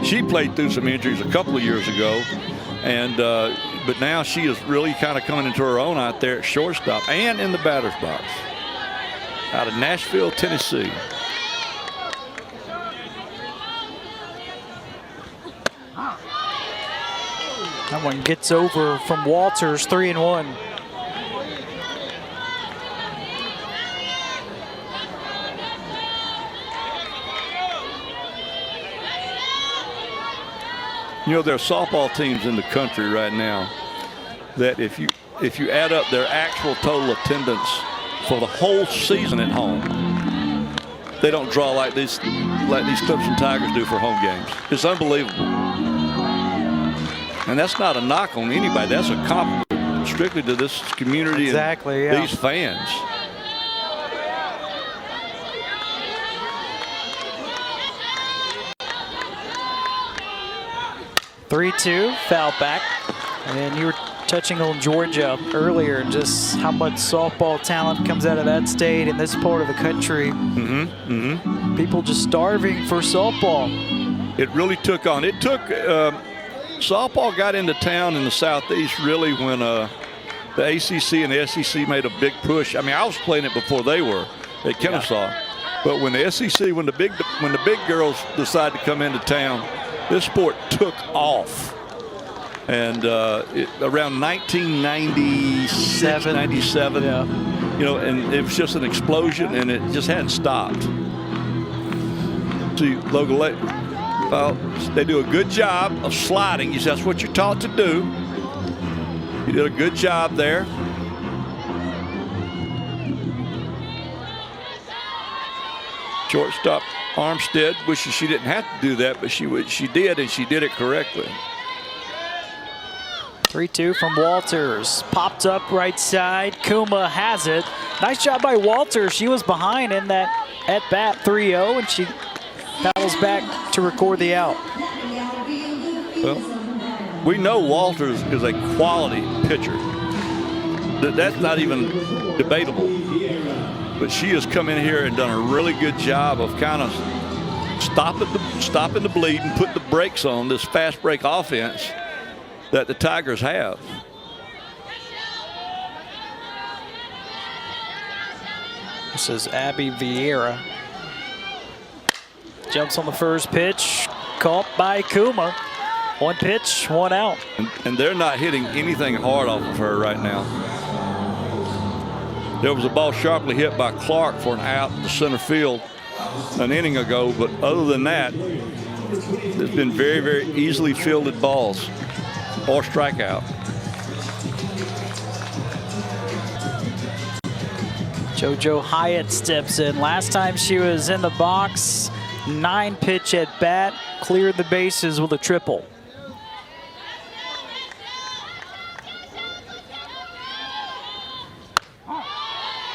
She played through some injuries a couple of years ago, and but now she is really kind of coming into her own out there at shortstop and in the batter's box. Out of Nashville, Tennessee. That one gets over from Walters, 3-1. You know, there are softball teams in the country right now that if you add up their actual total attendance for the whole season at home, they don't draw like these Clemson Tigers do for home games. It's unbelievable. And that's not a knock on anybody. That's a compliment strictly to this community exactly, and yeah. these fans. (3-2) foul back. And you were touching on Georgia earlier, just how much softball talent comes out of that state in this part of the country. People just starving for softball. It really took on. It took softball got into town in the Southeast really when the ACC and the SEC made a big push. I mean, I was playing it before they were at Kennesaw, but when the SEC, when the big girls decided to come into town, this sport took off. And around 1996, 97, yeah. You know, and it was just an explosion, and it just hadn't stopped. See, Logaleo, well, they do a good job of sliding. That's what you're taught to do. You did a good job there. Shortstop Armstead wishes she didn't have to do that, but she did, and she did it correctly. 3-2 from Walters. Popped up right side. Kuma has it. Nice job by Walters. She was behind in that at-bat 3-0, and she paddles back to record the out. Well, we know Walters is a quality pitcher. that's not even debatable. But she has come in here and done a really good job of kind of stopping the bleed and put the brakes on this fast break offense that the Tigers have. This is Abby Vieira. Jumps on the first pitch, caught by Kuma. One pitch, one out. And they're not hitting anything hard off of her right now. There was a ball sharply hit by Clark for an out in the center field an inning ago, but other than that, there's been very, very easily fielded balls or strikeout. JoJo Hyatt steps in. Last time she was in the box, 9-pitch at bat, cleared the bases with a triple.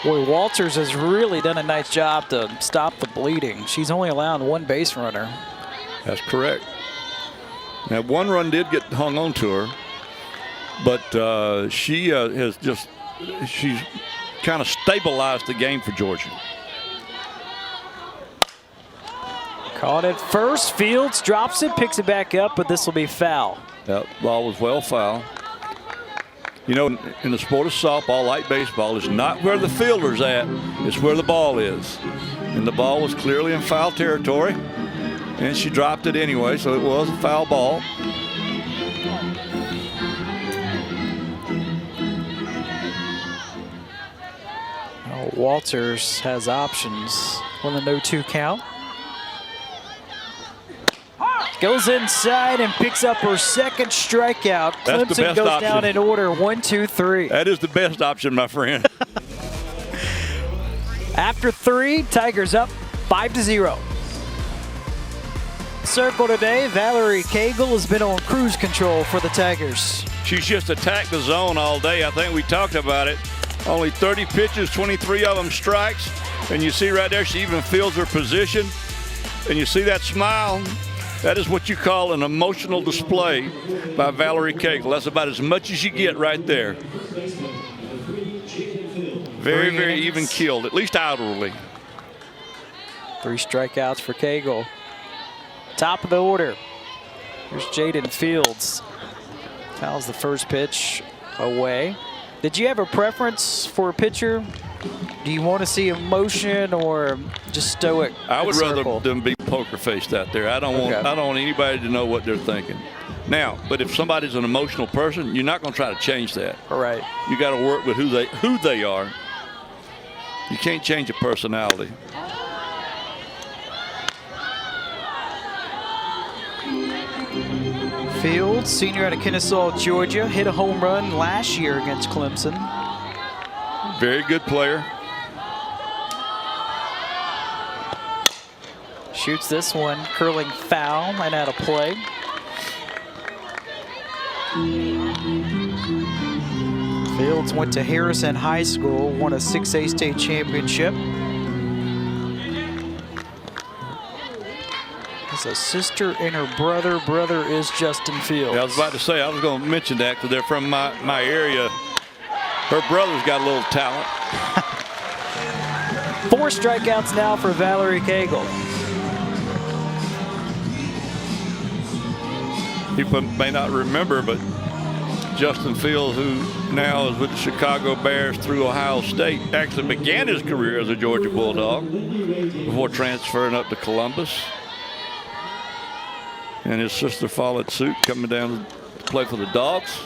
Boy, Walters has really done a nice job to stop the bleeding. She's only allowed one base runner. That's correct. Now, one run did get hung on to her, but she's kind of stabilized the game for Georgia. Caught it first. Fields drops it, picks it back up, but this will be foul. That ball was well foul. You know, in the sport of softball, like baseball, it's not where the fielder's at, it's where the ball is. And the ball was clearly in foul territory, and she dropped it anyway, so it was a foul ball. Walters has options on the 0-2 count. Goes inside and picks up her second strikeout. Clemson goes option. Down in order, 1, 2, 3. That is the best option, my friend. After 3, Tigers up 5-0. Circle today, Valerie Cagle has been on cruise control for the Tigers. She's just attacked the zone all day. I think we talked about it. Only 30 pitches, 23 of them strikes. And you see right there, she even fields her position. And you see that smile? That is what you call an emotional display by Valerie Cagle. That's about as much as you get right there. Very, very even killed, at least outwardly. 3 strikeouts for Cagle. Top of the order. Here's Jaden Fields. Fouls the first pitch away. Did you have a preference for a pitcher? Do you want to see emotion or just stoic? I would rather them be poker faced out there. I don't want anybody to know what they're thinking. Now, but if somebody's an emotional person, you're not going to try to change that. All right. You got to work with who they are. You can't change a personality. Fields, senior out of Kennesaw, Georgia, hit a home run last year against Clemson. Very good player. Shoots this one, curling foul and out of play. Fields went to Harrison High School, won a 6A state championship. Has a sister and her brother. Brother is Justin Fields. Yeah, I was about to say, I was going to mention that because they're from my area. Her brother's got a little talent. 4 strikeouts now for Valerie Cagle. People may not remember, but Justin Fields, who now is with the Chicago Bears through Ohio State, actually began his career as a Georgia Bulldog before transferring up to Columbus. And his sister followed suit, coming down to play for the Dogs.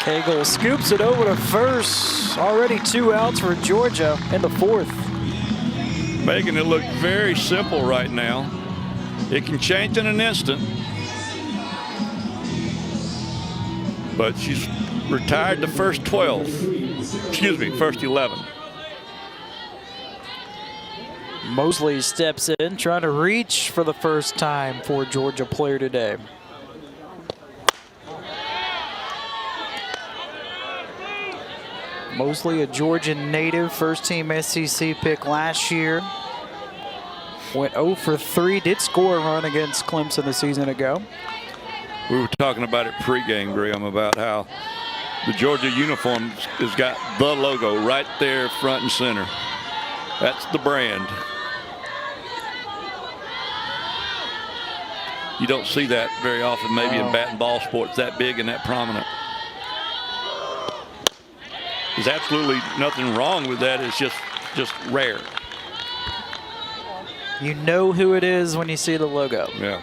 Cagle scoops it over to first. Already 2 outs for Georgia in the 4th. Making it look very simple right now. It can change in an instant. But she's retired the first 12. Excuse me, first 11. Mosley steps in, trying to reach for the first time for a Georgia player today. Mosley, a Georgian native, first-team SEC pick last year. Went 0 for 3, did score a run against Clemson a season ago. We were talking about it pregame, Graham, about how The Georgia uniform has got the logo right there front and center. That's the brand. You don't see that very often, maybe in bat and ball sports, that big and that prominent. There's absolutely nothing wrong with that. It's just rare. You know who it is when you see the logo. Yeah.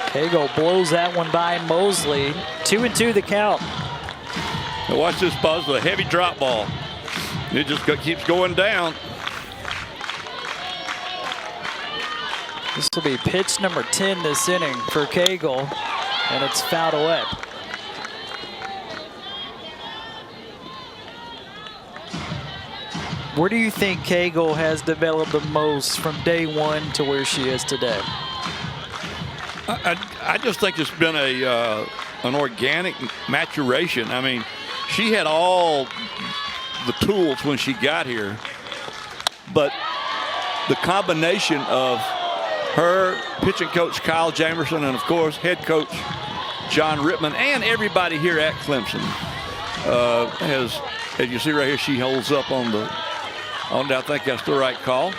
Cagle blows that one by Mosley. 2-2 the count. Now watch this buzz, a heavy drop ball. It just keeps going down. This will be pitch number 10 this inning for Cagle, and it's fouled away. Where do you think Cagle has developed the most from day one to where she is today? I just think it's been an organic maturation. I mean, she had all the tools when she got here, but the combination of her pitching coach Kyle Jamerson and of course head coach John Rittman and everybody here at Clemson has, as you see right here, she holds up on the I think that's the right call.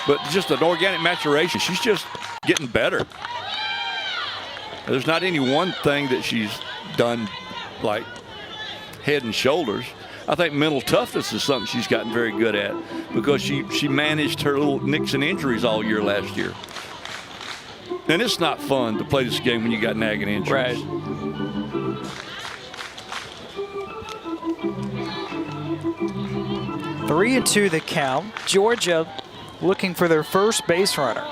But just an organic maturation. She's just getting better. There's not any one thing that she's done like head and shoulders. I think mental toughness is something she's gotten very good at because she managed her little nicks and injuries all year last year. And it's not fun to play this game when you got nagging injuries. Right. Three and two the count. Georgia looking for their first base runner.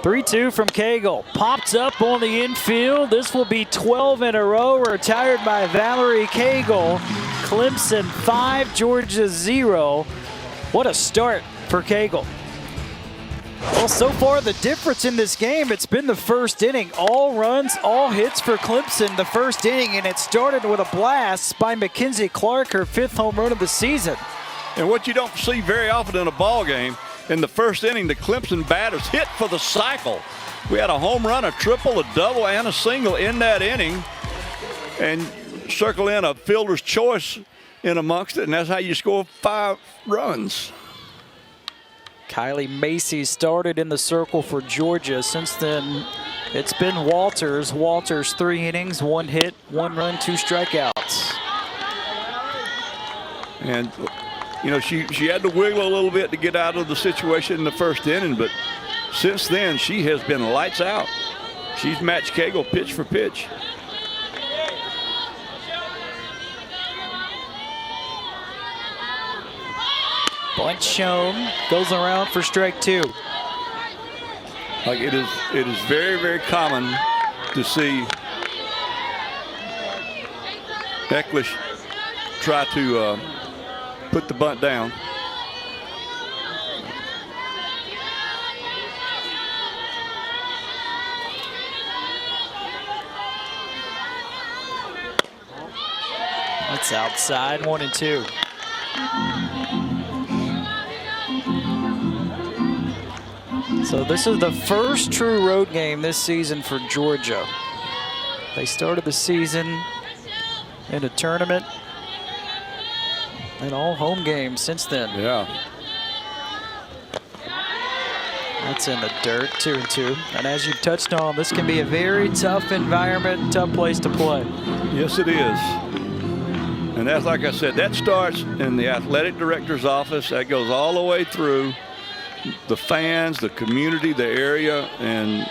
Three-two from Cagle. Popped up on the infield. This will be 12 in a row. Retired by Valerie Cagle. Clemson 5, Georgia 0. What a start for Cagle. Well, so far the difference in this game, it's been the first inning. All runs, all hits for Clemson the first inning, and it started with a blast by Mackenzie Clark, her 5th home run of the season. And what you don't see very often in a ball game, in the first inning, the Clemson batters hit for the cycle. We had a home run, a triple, a double, and a single in that inning. And circle in a fielder's choice in amongst it, and that's how you score 5 runs. Kylie Macy started in the circle for Georgia. Since then, it's been Walters. Walters 3 innings, 1 hit, 1 run, 2 strikeouts. And you know, she had to wiggle a little bit to get out of the situation in the first inning, but since then she has been lights out. She's matched Cagle pitch for pitch. Bunt shown, goes around for strike 2. Like it is very, very common to see Ecklish try to put the bunt down. That's outside, 1-2. So this is the first true road game this season for Georgia. They started the season in a tournament and all home games since then. Yeah. That's in the dirt, 2-2. And as you touched on, this can be a very tough environment, tough place to play. Yes, it is. And that's, like I said, that starts in the athletic director's office. That goes all the way through the fans, the community, the area, and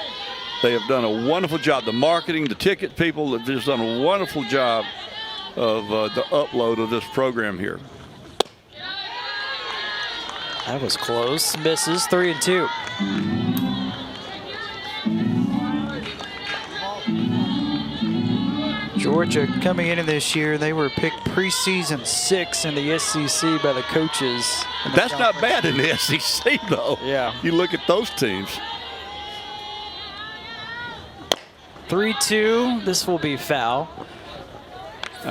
they have done a wonderful job. The marketing, the ticket people have just done a wonderful job of the upload of this program here. That was close. Misses, 3-2. Georgia coming into this year, they were picked preseason 6th in the SEC by the coaches. That's not bad in the SEC, though. Yeah. You look at those teams. 3-2. This will be foul.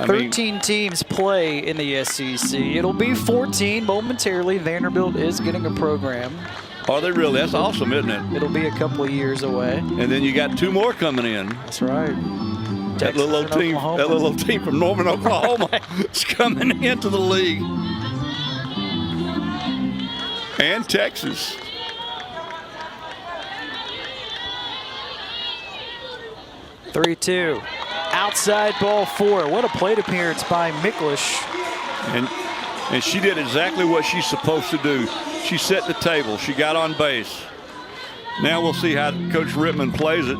13 teams play in the SEC. It'll be 14 momentarily. Vanderbilt is getting a program. Are they really? That's awesome, isn't it? It'll be a couple of years away. And then you got 2 more coming in. That's right. That little old team from Norman, Oklahoma is coming into the league. And Texas. (3-2). Outside ball 4. What a plate appearance by Miklish. And she did exactly what she's supposed to do. She set the table. She got on base. Now we'll see how Coach Rittman plays it.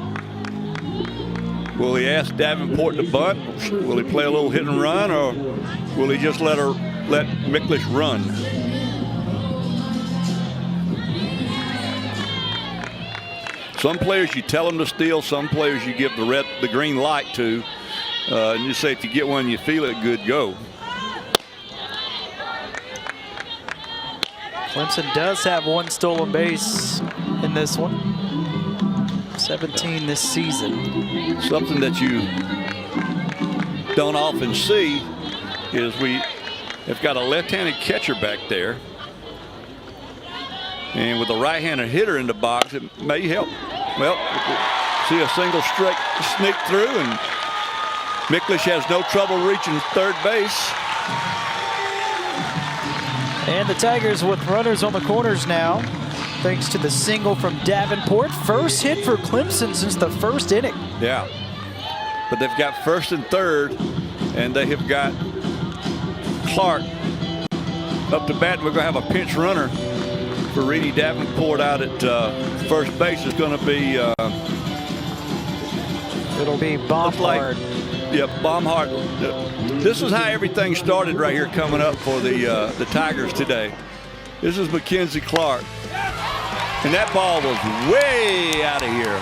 Will he ask Davenport to bunt? Will he play a little hit and run, or will he just let Miklish run? Some players you tell them to steal. Some players you give the green light to, and you say if you get one, you feel it good, go. Clemson does have 1 stolen base in this one. 17 this season. Something that you don't often see is we have got a left-handed catcher back there. And with a right-handed hitter in the box, it may help. Well, see a single strike sneak through, and Miklish has no trouble reaching third base. And the Tigers with runners on the corners now, thanks to the single from Davenport. First hit for Clemson since the first inning. Yeah, but they've got first and third, and they have got Clark up to bat. We're going to have a pinch runner for Reedy Davenport out at first base. Is going to be it'll be Baumhart. Yep, Baumhart. This is how everything started right here coming up for the Tigers today. This is Mackenzie Clark. And that ball was way out of here.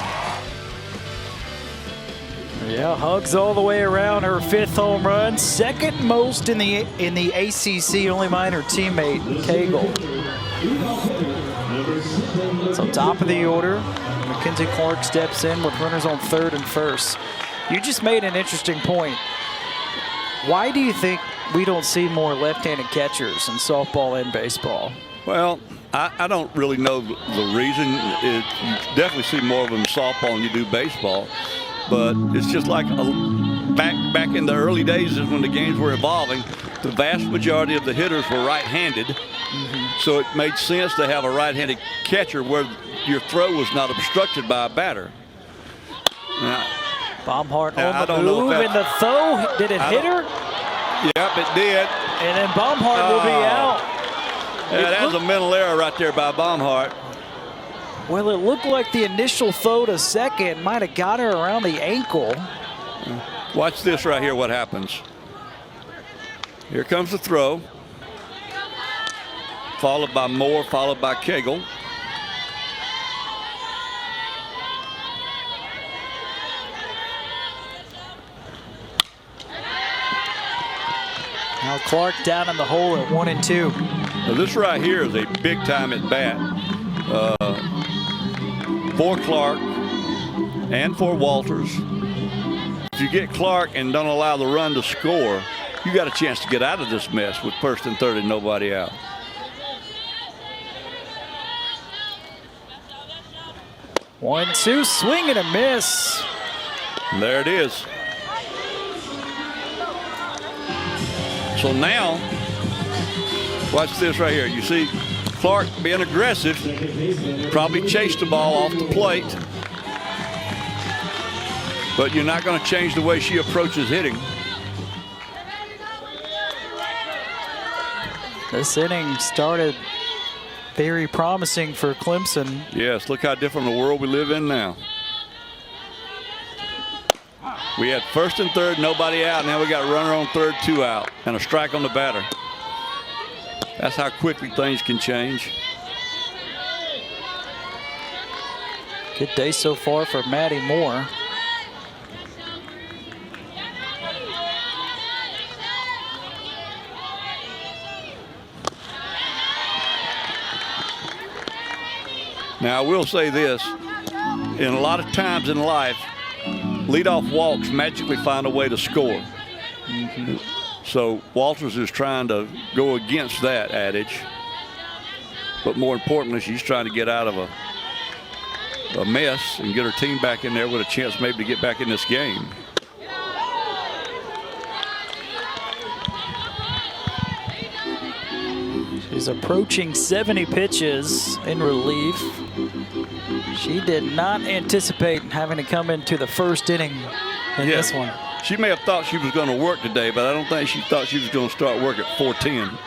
Yeah, hugs all the way around her 5th home run, 2nd most in the ACC, only behind her teammate Cagle. So top of the order, Mackenzie Clark steps in with runners on 3rd and 1st. You just made an interesting point. Why do you think we don't see more left-handed catchers in softball and baseball? Well, I don't really know the reason. You definitely see more of them in softball than you do baseball. But it's just like back in the early days is when the games were evolving, the vast majority of the hitters were right-handed. So it made sense to have a right-handed catcher where your throw was not obstructed by a batter. Now, Baumhart on the move, and the throw, did it hit her? Yep, it did. And then Baumhart will be out. Yeah, that was a mental error right there by Baumhart. Well, it looked like the initial throw to second might have got her around the ankle. Watch this right here, what happens. Here comes the throw. Followed by Moore, followed by Cagle. Now Clark down in the hole at 1 and 2. Now this right here is a big time at bat for Clark and for Walters. If you get Clark and don't allow the run to score, you got a chance to get out of this mess with 1st and 3rd and nobody out. One, two, swing and a miss. And there it is. So now, watch this right here. You see Clark being aggressive, probably chased the ball off the plate. But you're not going to change the way she approaches hitting. This inning started very promising for Clemson. Yes, look how different the world we live in now. We had 1st and 3rd, nobody out. Now we got runner on 3rd, 2 out, and a strike on the batter. That's how quickly things can change. Good day so far for Maddie Moore. Now, I will say this. In a lot of times in life, leadoff walks magically find a way to score. So Walters is trying to go against that adage. But more importantly, she's trying to get out of a mess and get her team back in there with a chance maybe to get back in this game. She's approaching 70 pitches in relief. She did not anticipate having to come into the first inning in this one. She may have thought she was going to work today, but I don't think she thought she was going to start work at 4:10.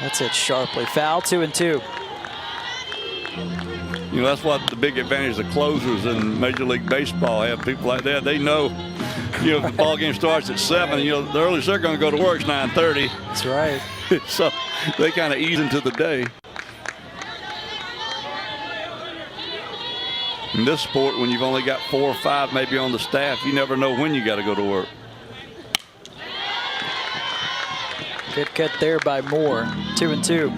That's it sharply. Foul, 2-2. You know, that's what the big advantage of closers in Major League Baseball have. People like that, they know, you know, if the ball game starts at 7, you know, the earliest they're going to go to work is 9:30. That's right. So they kind of ease into the day. In this sport, when you've only got 4 or 5 maybe on the staff, you never know when you got to go to work. Good cut there by Moore. 2-2.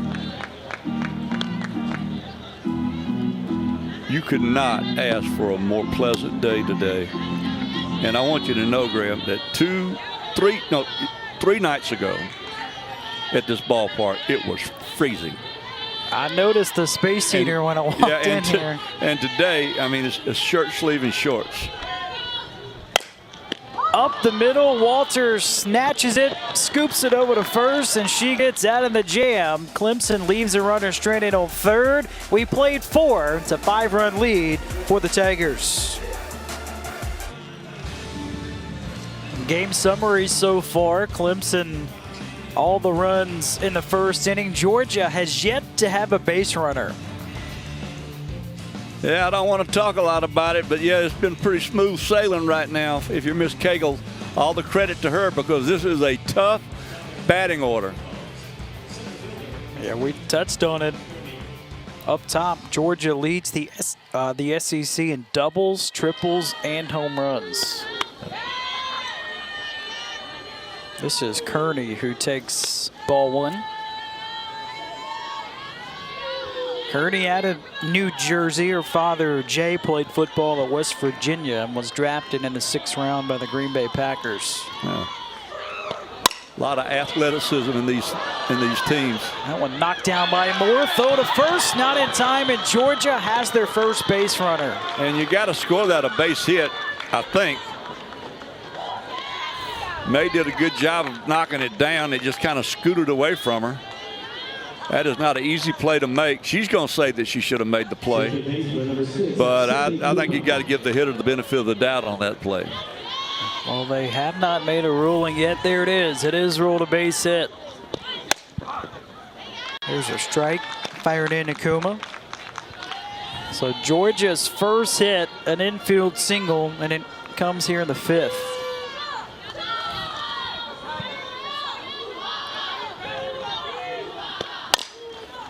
You could not ask for a more pleasant day today. And I want you to know, Graham, that 3 nights ago at this ballpark, it was freezing. I noticed the space heater when I walked in here. And today, I mean, it's shirt sleeve and shorts. Up the middle, Walters snatches it, scoops it over to first, and she gets out of the jam. Clemson leaves a runner stranded on third. We played 4. It's a 5-run lead for the Tigers. Game summary so far, Clemson, all the runs in the first inning. Georgia has yet to have a base runner. Yeah, I don't want to talk a lot about it, but yeah, it's been pretty smooth sailing right now. If you're Miss Cagle, all the credit to her because this is a tough batting order. Yeah, we touched on it up top. Georgia leads the SEC in doubles, triples, and home runs. This is Kearney who takes ball 1. Kearney out of New Jersey. Her father, Jay, played football at West Virginia and was drafted in the 6th round by the Green Bay Packers. Yeah. A lot of athleticism in these teams. That one knocked down by Moore. Throw to first, not in time, and Georgia has their first base runner. And you got to score that a base hit, I think. May did a good job of knocking it down. It just kind of scooted away from her. That is not an easy play to make. She's going to say that she should have made the play. But I think you got to give the hitter the benefit of the doubt on that play. Well, they have not made a ruling yet. There it is. It is ruled a base hit. There's her strike. Fired in Akuma. So Georgia's first hit, an infield single, and it comes here in the 5th.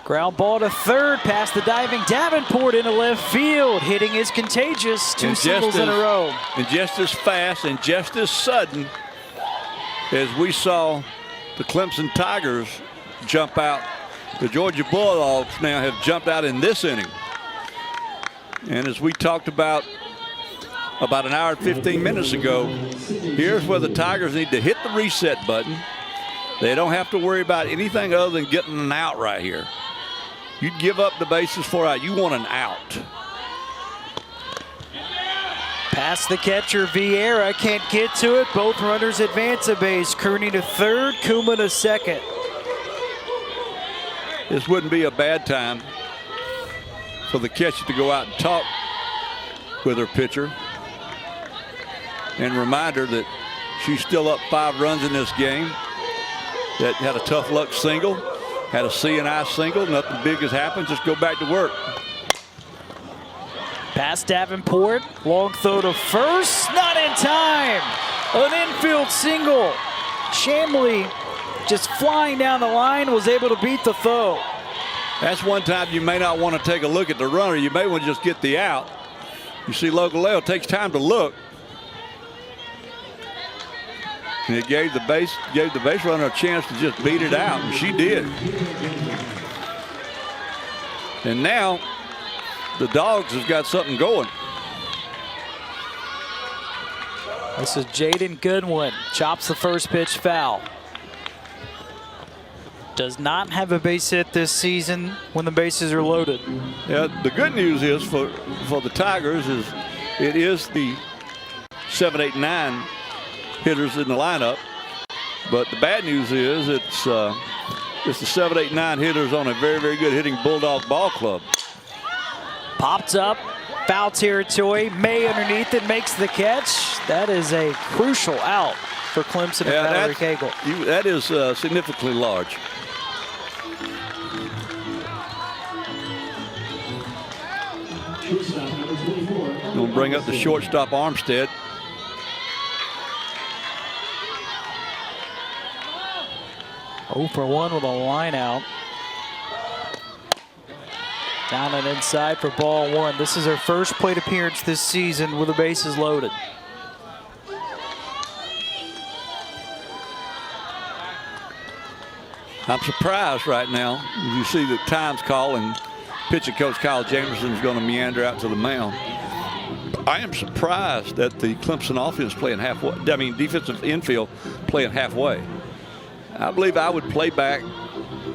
Ground ball to third, past the diving Davenport into left field. Hitting is contagious. 2 singles in a row. And just as fast and just as sudden as we saw the Clemson Tigers jump out, the Georgia Bulldogs now have jumped out in this inning. And as we talked about an hour and 15 minutes ago, here's where the Tigers need to hit the reset button. They don't have to worry about anything other than getting an out right here. You'd give up the bases for out. You want an out. Past the catcher, Vieira can't get to it. Both runners advance a base. Kearney to third, Kuma to second. This wouldn't be a bad time for the catcher to go out and talk with her pitcher and remind her that she's still up 5 runs in this game. That had a tough luck single, had a C&I single. Nothing big has happened. Just go back to work. Past Davenport, long throw to first, not in time. An infield single. Shamley just flying down the line, was able to beat the throw. That's one time you may not want to take a look at the runner. You may want to just get the out. You see Logaleo takes time to look. And it gave the base runner a chance to just beat it out, and she did. And now the Dogs have got something going. This is Jaden Goodwin. Chops the first pitch foul. Does not have a base hit this season when the bases are loaded. Yeah, the good news is for the Tigers is it is the 7, 8, 9 hitters in the lineup. But the bad news is it's the 7, 8, 9 hitters on a very, very good hitting Bulldog ball club. Popped up, foul territory. May underneath it makes the catch. That is a crucial out for Clemson and Valerie Cagle. That is significantly large. Going to bring up the shortstop Armstead. Oh for 1 with a line out. Down and inside for ball 1. This is her first plate appearance this season with the bases loaded. I'm surprised right now. You see the time's call and pitching coach Kyle Jamerson is going to meander out to the mound. I am surprised that the Clemson offense playing halfway. I mean, defensive infield playing halfway. I believe I would play back.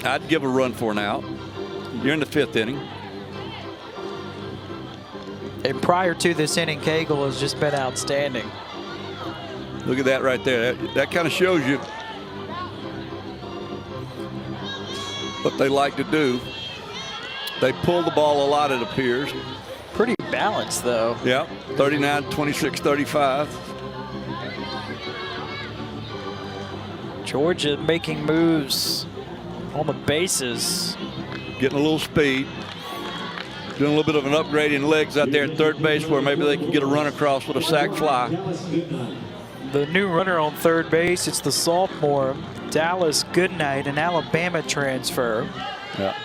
I'd give a run for an out. You're in the 5th inning. And prior to this inning, Cagle has just been outstanding. Look at that right there. That kind of shows you what they like to do. They pull the ball a lot, it appears. Pretty balanced, though. Yeah, 39, 26, 35. Georgia making moves on the bases. Getting a little speed. Doing a little bit of an upgrade in legs out there at third base where maybe they can get a run across with a sac fly. The new runner on third base, it's the sophomore, Dallas Goodnight, an Alabama transfer. Yeah.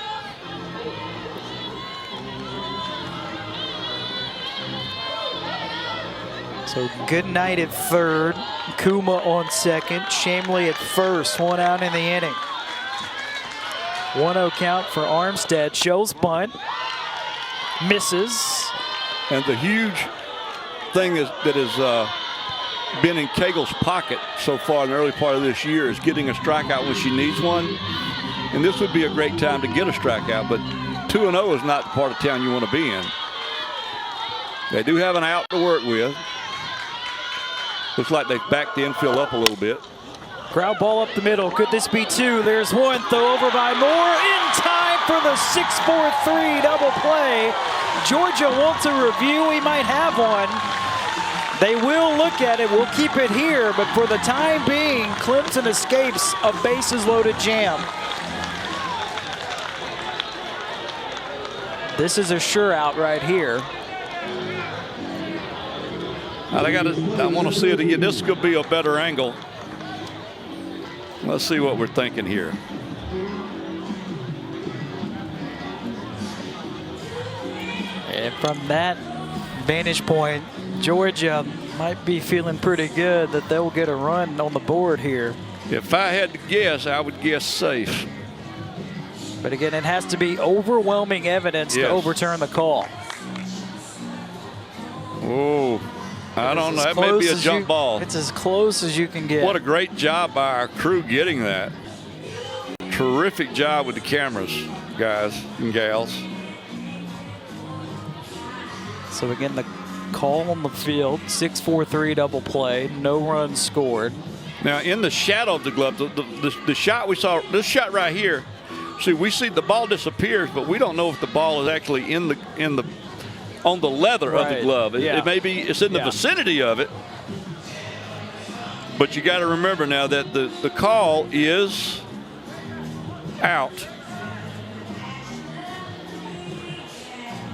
So Goodnight at third, Kuma on second, Shamley at first, 1 out in the inning. 1-0 count for Armstead. Shows bunt. Misses. And the huge thing that has been in Cagle's pocket so far in the early part of this year is getting a strikeout when she needs one. And this would be a great time to get a strikeout, but 2-0 is not the part of town you want to be in. They do have an out to work with. Looks like they've backed the infield up a little bit. Ground ball up the middle. Could this be 2? There's 1. Throw over by Moore. In time for the 6-4-3 double play. Georgia wants a review. We might have one. They will look at it. We'll keep it here. But for the time being, Clemson escapes a bases loaded jam. This is a sure out right here. I want to see it again. This could be a better angle. Let's see what we're thinking here. And from that vantage point, Georgia might be feeling pretty good that they'll get a run on the board here. If I had to guess, I would guess safe. But again, it has to be overwhelming evidence to overturn the call. Oh, I don't know. That may be a jump ball. It's as close as you can get. What a great job by our crew getting that. Terrific job with the cameras, guys and gals. So again, the call on the field, 6-4-3 double play, no runs scored. Now in the shadow of the glove, the shot we saw, this shot right here, see, we see the ball disappears, but we don't know if the ball is actually on the leather of the glove. It may be, it's in the vicinity of it. But you got to remember now that the call is out.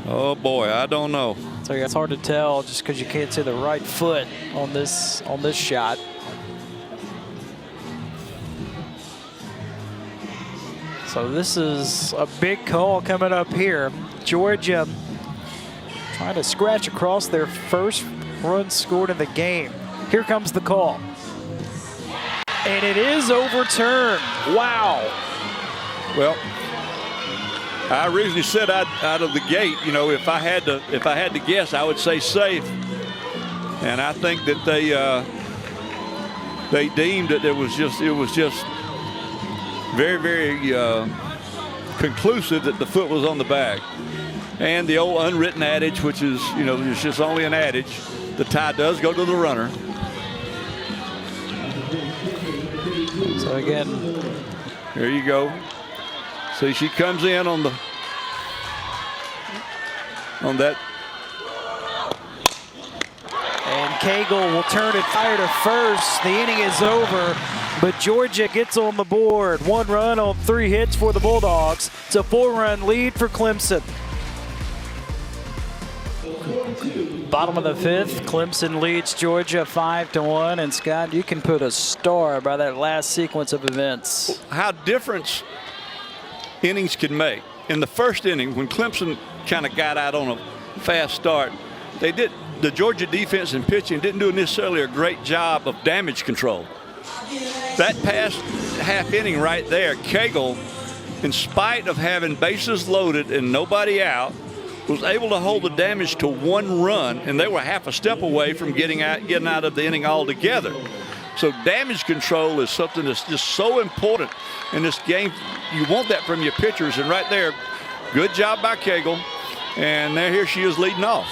Oh boy, I don't know. So it's hard to tell just because you can't see the right foot on this shot. So this is a big call coming up here. Georgia trying to scratch across their first run scored in the game. Here comes the call. And it is overturned. Wow. Well, I originally said out of the gate, you know, if I had to guess, I would say safe. And I think that they deemed that it was just very, very conclusive that the foot was on the back. And the old unwritten adage, which is, it's just only an adage, the tie does go to the runner. So again, there you go. See, she comes in on that. And Cagle will turn it fire to first. The inning is over, but Georgia gets on the board. 1 run on 3 hits for the Bulldogs. It's a 4-run lead for Clemson. Bottom of the 5th, Clemson leads Georgia 5-1. And Scott, you can put a star by that last sequence of events. How different innings can make. In the first inning, when Clemson kind of got out on a fast start, the Georgia defense and pitching didn't do necessarily a great job of damage control. That past half inning right there, Cagle, in spite of having bases loaded and nobody out, was able to hold the damage to 1 run, and they were half a step away from getting out of the inning altogether. So damage control is something that's just so important in this game. You want that from your pitchers, and right there, good job by Cagle, and here she is leading off.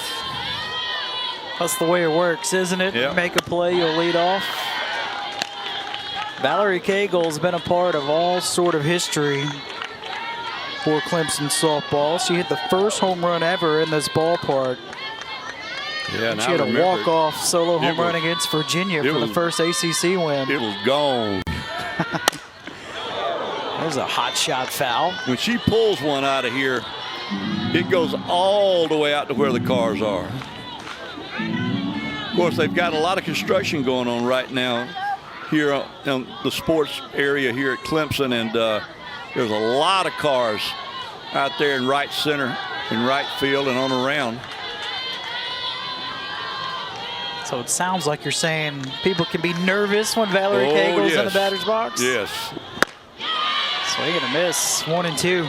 That's the way it works, isn't it? Yep. Make a play, you'll lead off. Valerie Cagle's been a part of all sort of history for Clemson softball. She hit the first home run ever in this ballpark. Yeah, and she had a walk-off solo home run against Virginia for the first ACC win. It was gone. There's a hot shot foul. When she pulls one out of here, it goes all the way out to where the cars are. Of course, they've got a lot of construction going on right now here in the sports area here at Clemson, and there's a lot of cars out there in right center, in right field, and on around. So it sounds like you're saying people can be nervous when Valerie Cagle's in the batter's box? Yes. Swing and a miss, 1-2.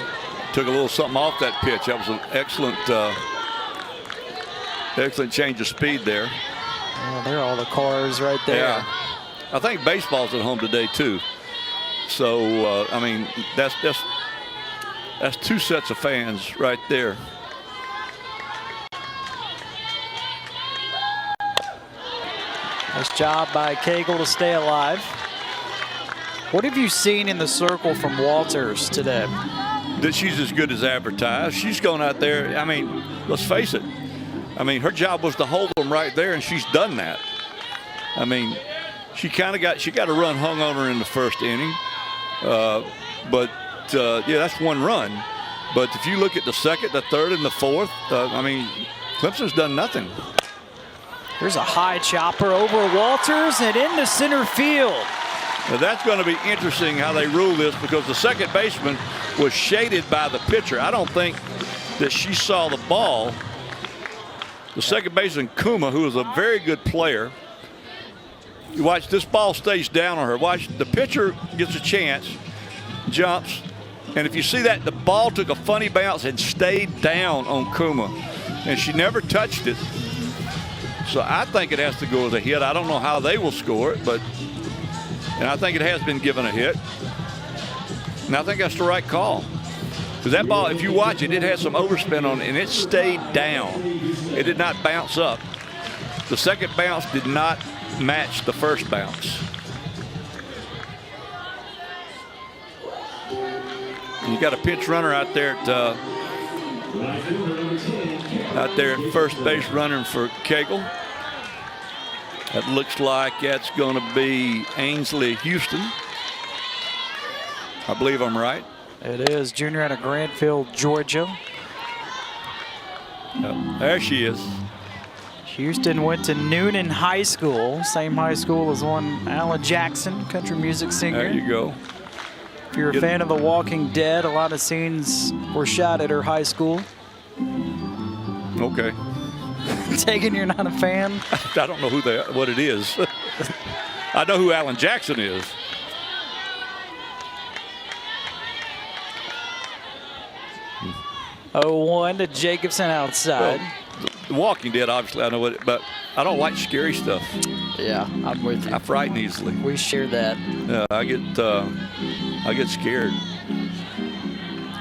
Took a little something off that pitch. That was an excellent, excellent change of speed there. Well, there are all the cars right there. Yeah. I think baseball's at home today too. So I mean, that's 2 sets of fans right there. Nice job by Cagle to stay alive. What have you seen in the circle from Walters today? That she's as good as advertised. She's going out there. I mean, let's face it. I mean, her job was to hold them right there, and she's done that. I mean, she got a run hung on her in the first inning. But yeah, that's 1 run. But if you look at the second, the third, and the fourth, I mean, Clemson's done nothing. There's a high chopper over Walters and into center field. Now that's going to be interesting how they rule this, because the second baseman was shaded by the pitcher. I don't think that she saw the ball. The second baseman, Kuma, who is a very good player. You watch, this ball stays down on her. Watch, the pitcher gets a chance, jumps, and if you see that, the ball took a funny bounce and stayed down on Kuma, and she never touched it. So I think it has to go as a hit. I don't know how they will score it, and I think it has been given a hit. And I think that's the right call. Because that ball, if you watch it, it had some overspin on it, and it stayed down. It did not bounce up. The second bounce did not match the first bounce. And you got a pinch runner out there at first base, running for Cagle. That looks like that's going to be Ainsley Houston. I believe I'm right. It is. Junior out of Grandfield, Georgia. There she is. Houston went to Noonan High School, same high school as one Alan Jackson, country music singer. There you go. If you're a fan of The Walking Dead, a lot of scenes were shot at her high school. Okay. Taking you're not a fan? I don't know what it is. I know who Alan Jackson is. Oh, 1 to Jacobson outside. Well, The Walking Dead, obviously, I know it, but I don't like scary stuff. Yeah, I'm with you. I frighten easily. We share that. I get scared.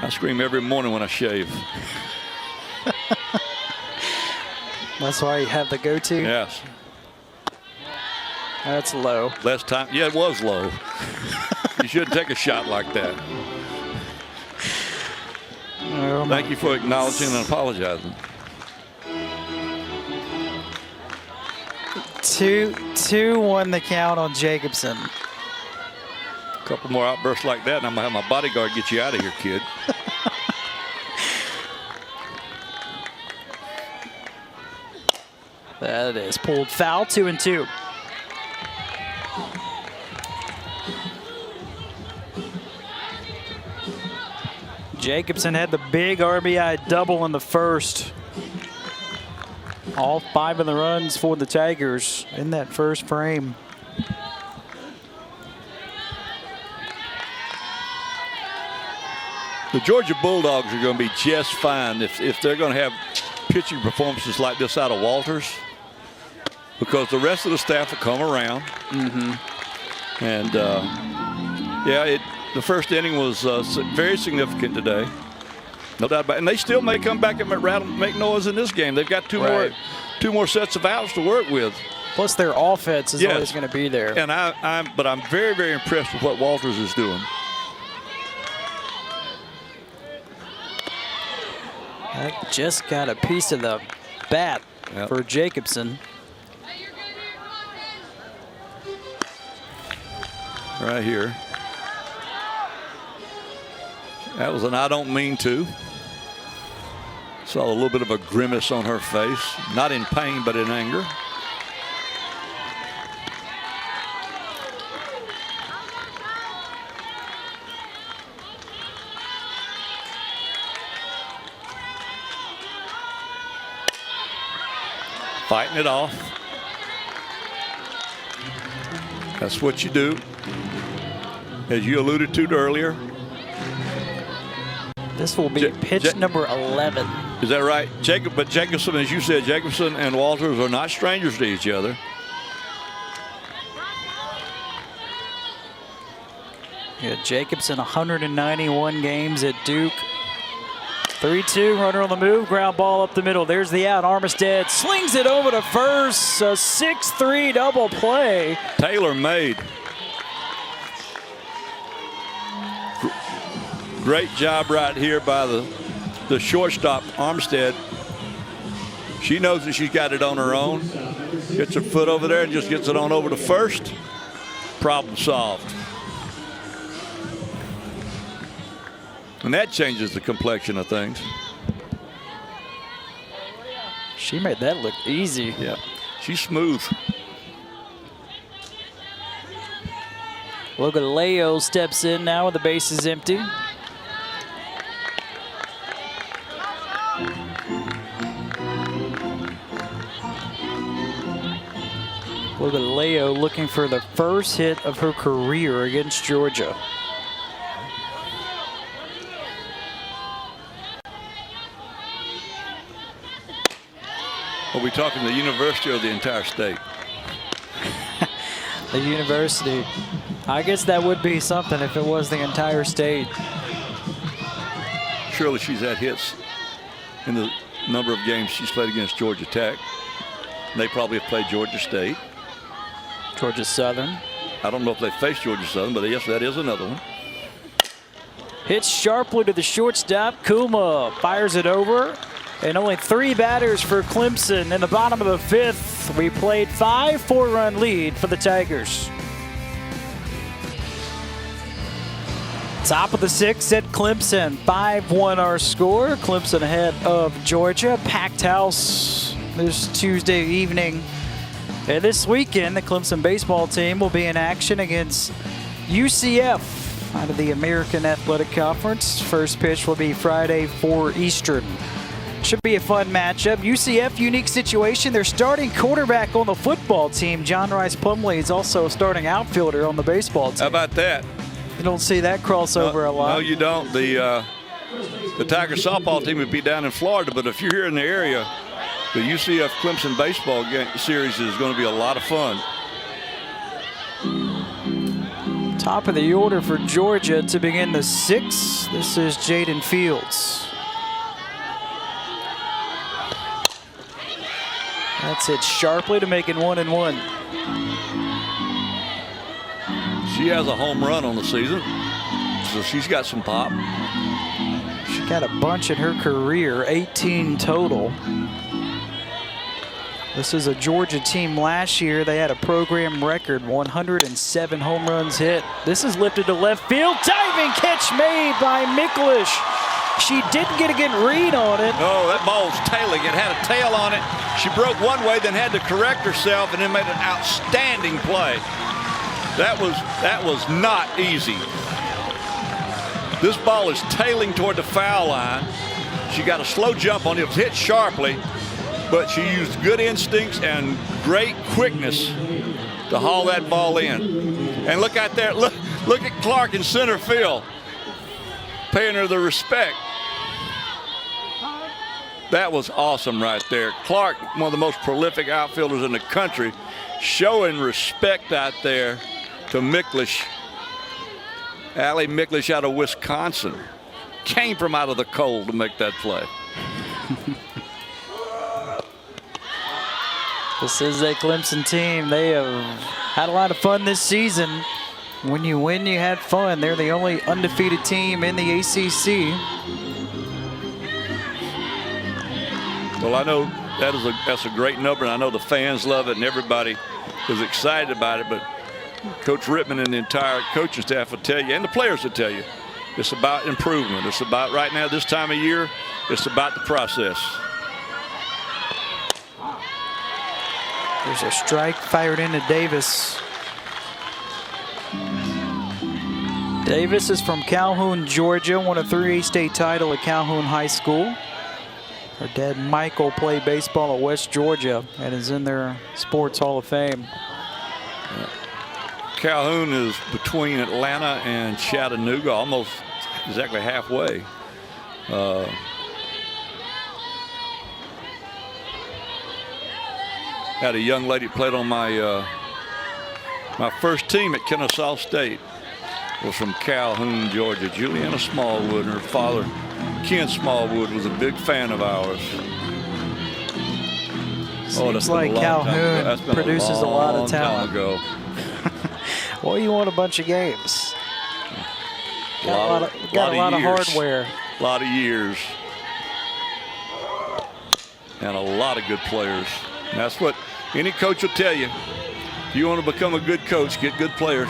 I scream every morning when I shave. That's why you have the go-to? Yes. That's low. Less time. Yeah, it was low. You shouldn't take a shot like that. Thank you for acknowledging and apologizing. 2-1 the count on Jacobson. A couple more outbursts like that, and I'm going to have my bodyguard get you out of here, kid. That is pulled foul, 2-2. Jacobson had the big RBI double in the first. All 5 of the runs for the Tigers in that first frame. The Georgia Bulldogs are going to be just fine if they're going to have pitching performances like this out of Walters, because the rest of the staff will come around. And yeah, the first inning was very significant today, no doubt about it. And they still may come back and make noise in this game. They've got two more sets of outs to work with. Plus their offense is always going to be there. And I'm very, very impressed with what Walters is doing. That just got a piece of the bat for Jacobson. Right here. That was an I don't mean to. Saw a little bit of a grimace on her face. Not in pain, but in anger. Fighting it off. That's what you do. As you alluded to earlier. This will be pitch number 11. Is that right? But Jacobson, as you said, Jacobson and Walters are not strangers to each other. Yeah, Jacobson 191 games at Duke. 3-2, runner on the move, ground ball up the middle. There's the out. Armistead slings it over to first. A 6-3 double play. Taylor made. Great job right here by the shortstop, Armstead. She knows that she's got it on her own. Gets her foot over there and just gets it on over to first. Problem solved. And that changes the complexion of things. She made that look easy. Yeah, she's smooth. Logaleo steps in now with the base is empty. Logaleo looking for the first hit of her career against Georgia. Are we talking the university or the entire state? The university. I guess that would be something if it was the entire state. Surely she's had hits in the number of games she's played against Georgia Tech. They probably have played Georgia State. Georgia Southern. I don't know if they faced Georgia Southern, but yes, that is another one. Hits sharply to the shortstop. Kuma fires it over. And only 3 batters for Clemson in the bottom of the 5th. We played 5, 4-run lead for the Tigers. Top of the 6th at Clemson. 5-1 our score. Clemson ahead of Georgia. Packed house this Tuesday evening. And this weekend, the Clemson baseball team will be in action against UCF out of the American Athletic Conference. First pitch will be Friday for Eastern. Should be a fun matchup. UCF, unique situation. They're starting quarterback on the football team. John Rice Plumlee is also a starting outfielder on the baseball team. How about that? You don't see that crossover a lot. No, you don't. The Tiger softball team would be down in Florida, but if you're here in the area, The UCF Clemson baseball series is going to be a lot of fun. Top of the order for Georgia to begin the 6th. This is Jaden Fields. That's hit sharply to make it 1-1. She has a home run on the season, so she's got some pop. She got a bunch in her career, 18 total. This is a Georgia team last year. They had a program record, 107 home runs hit. This is lifted to left field. Diving catch made by Miklish. She didn't get a good read on it. No, that ball was tailing. It had a tail on it. She broke one way, then had to correct herself, and then made an outstanding play. That was not easy. This ball is tailing toward the foul line. She got a slow jump on it. It was hit sharply, but she used good instincts and great quickness to haul that ball in. And look out there. Look at Clark in center field, paying her the respect. That was awesome right there. Clark, one of the most prolific outfielders in the country, showing respect out there to Miklish. Allie Miklish out of Wisconsin. Came from out of the cold to make that play. This is a Clemson team. They have had a lot of fun this season. When you win, you had fun. They're the only undefeated team in the ACC. Well, I know that's a great number, and I know the fans love it, and everybody is excited about it, but Coach Rittman and the entire coaching staff will tell you, and the players will tell you, it's about improvement. It's about, right now, this time of year, it's about the process. There's a strike fired into Davis. Davis is from Calhoun, Georgia, won a 3A state title at Calhoun High School. Her dad, Michael, played baseball at West Georgia and is in their Sports Hall of Fame. Calhoun is between Atlanta and Chattanooga, almost exactly halfway. Had a young lady played on my my first team at Kennesaw State. Was from Calhoun, Georgia. Juliana Smallwood, and her father, Ken Smallwood, was a big fan of ours. Seems like Calhoun produces a lot of talent. Well, you won a bunch of games. Got a lot of hardware. A lot of years. And a lot of good players. And that's what any coach will tell you. If you want to become a good coach, get good players.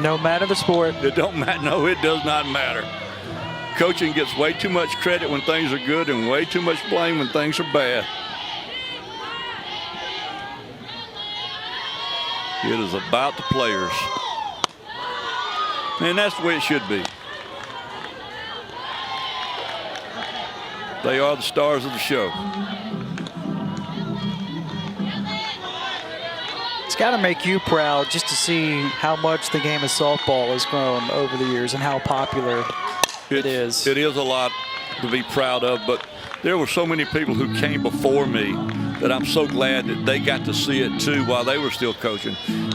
No matter the sport. It don't matter. No, it does not matter. Coaching gets way too much credit when things are good and way too much blame when things are bad. It is about the players. And that's the way it should be. They are the stars of the show. It's got to make you proud just to see how much the game of softball has grown over the years and how popular it is. It is a lot to be proud of, but there were so many people who came before me that I'm so glad that they got to see it too while they were still coaching.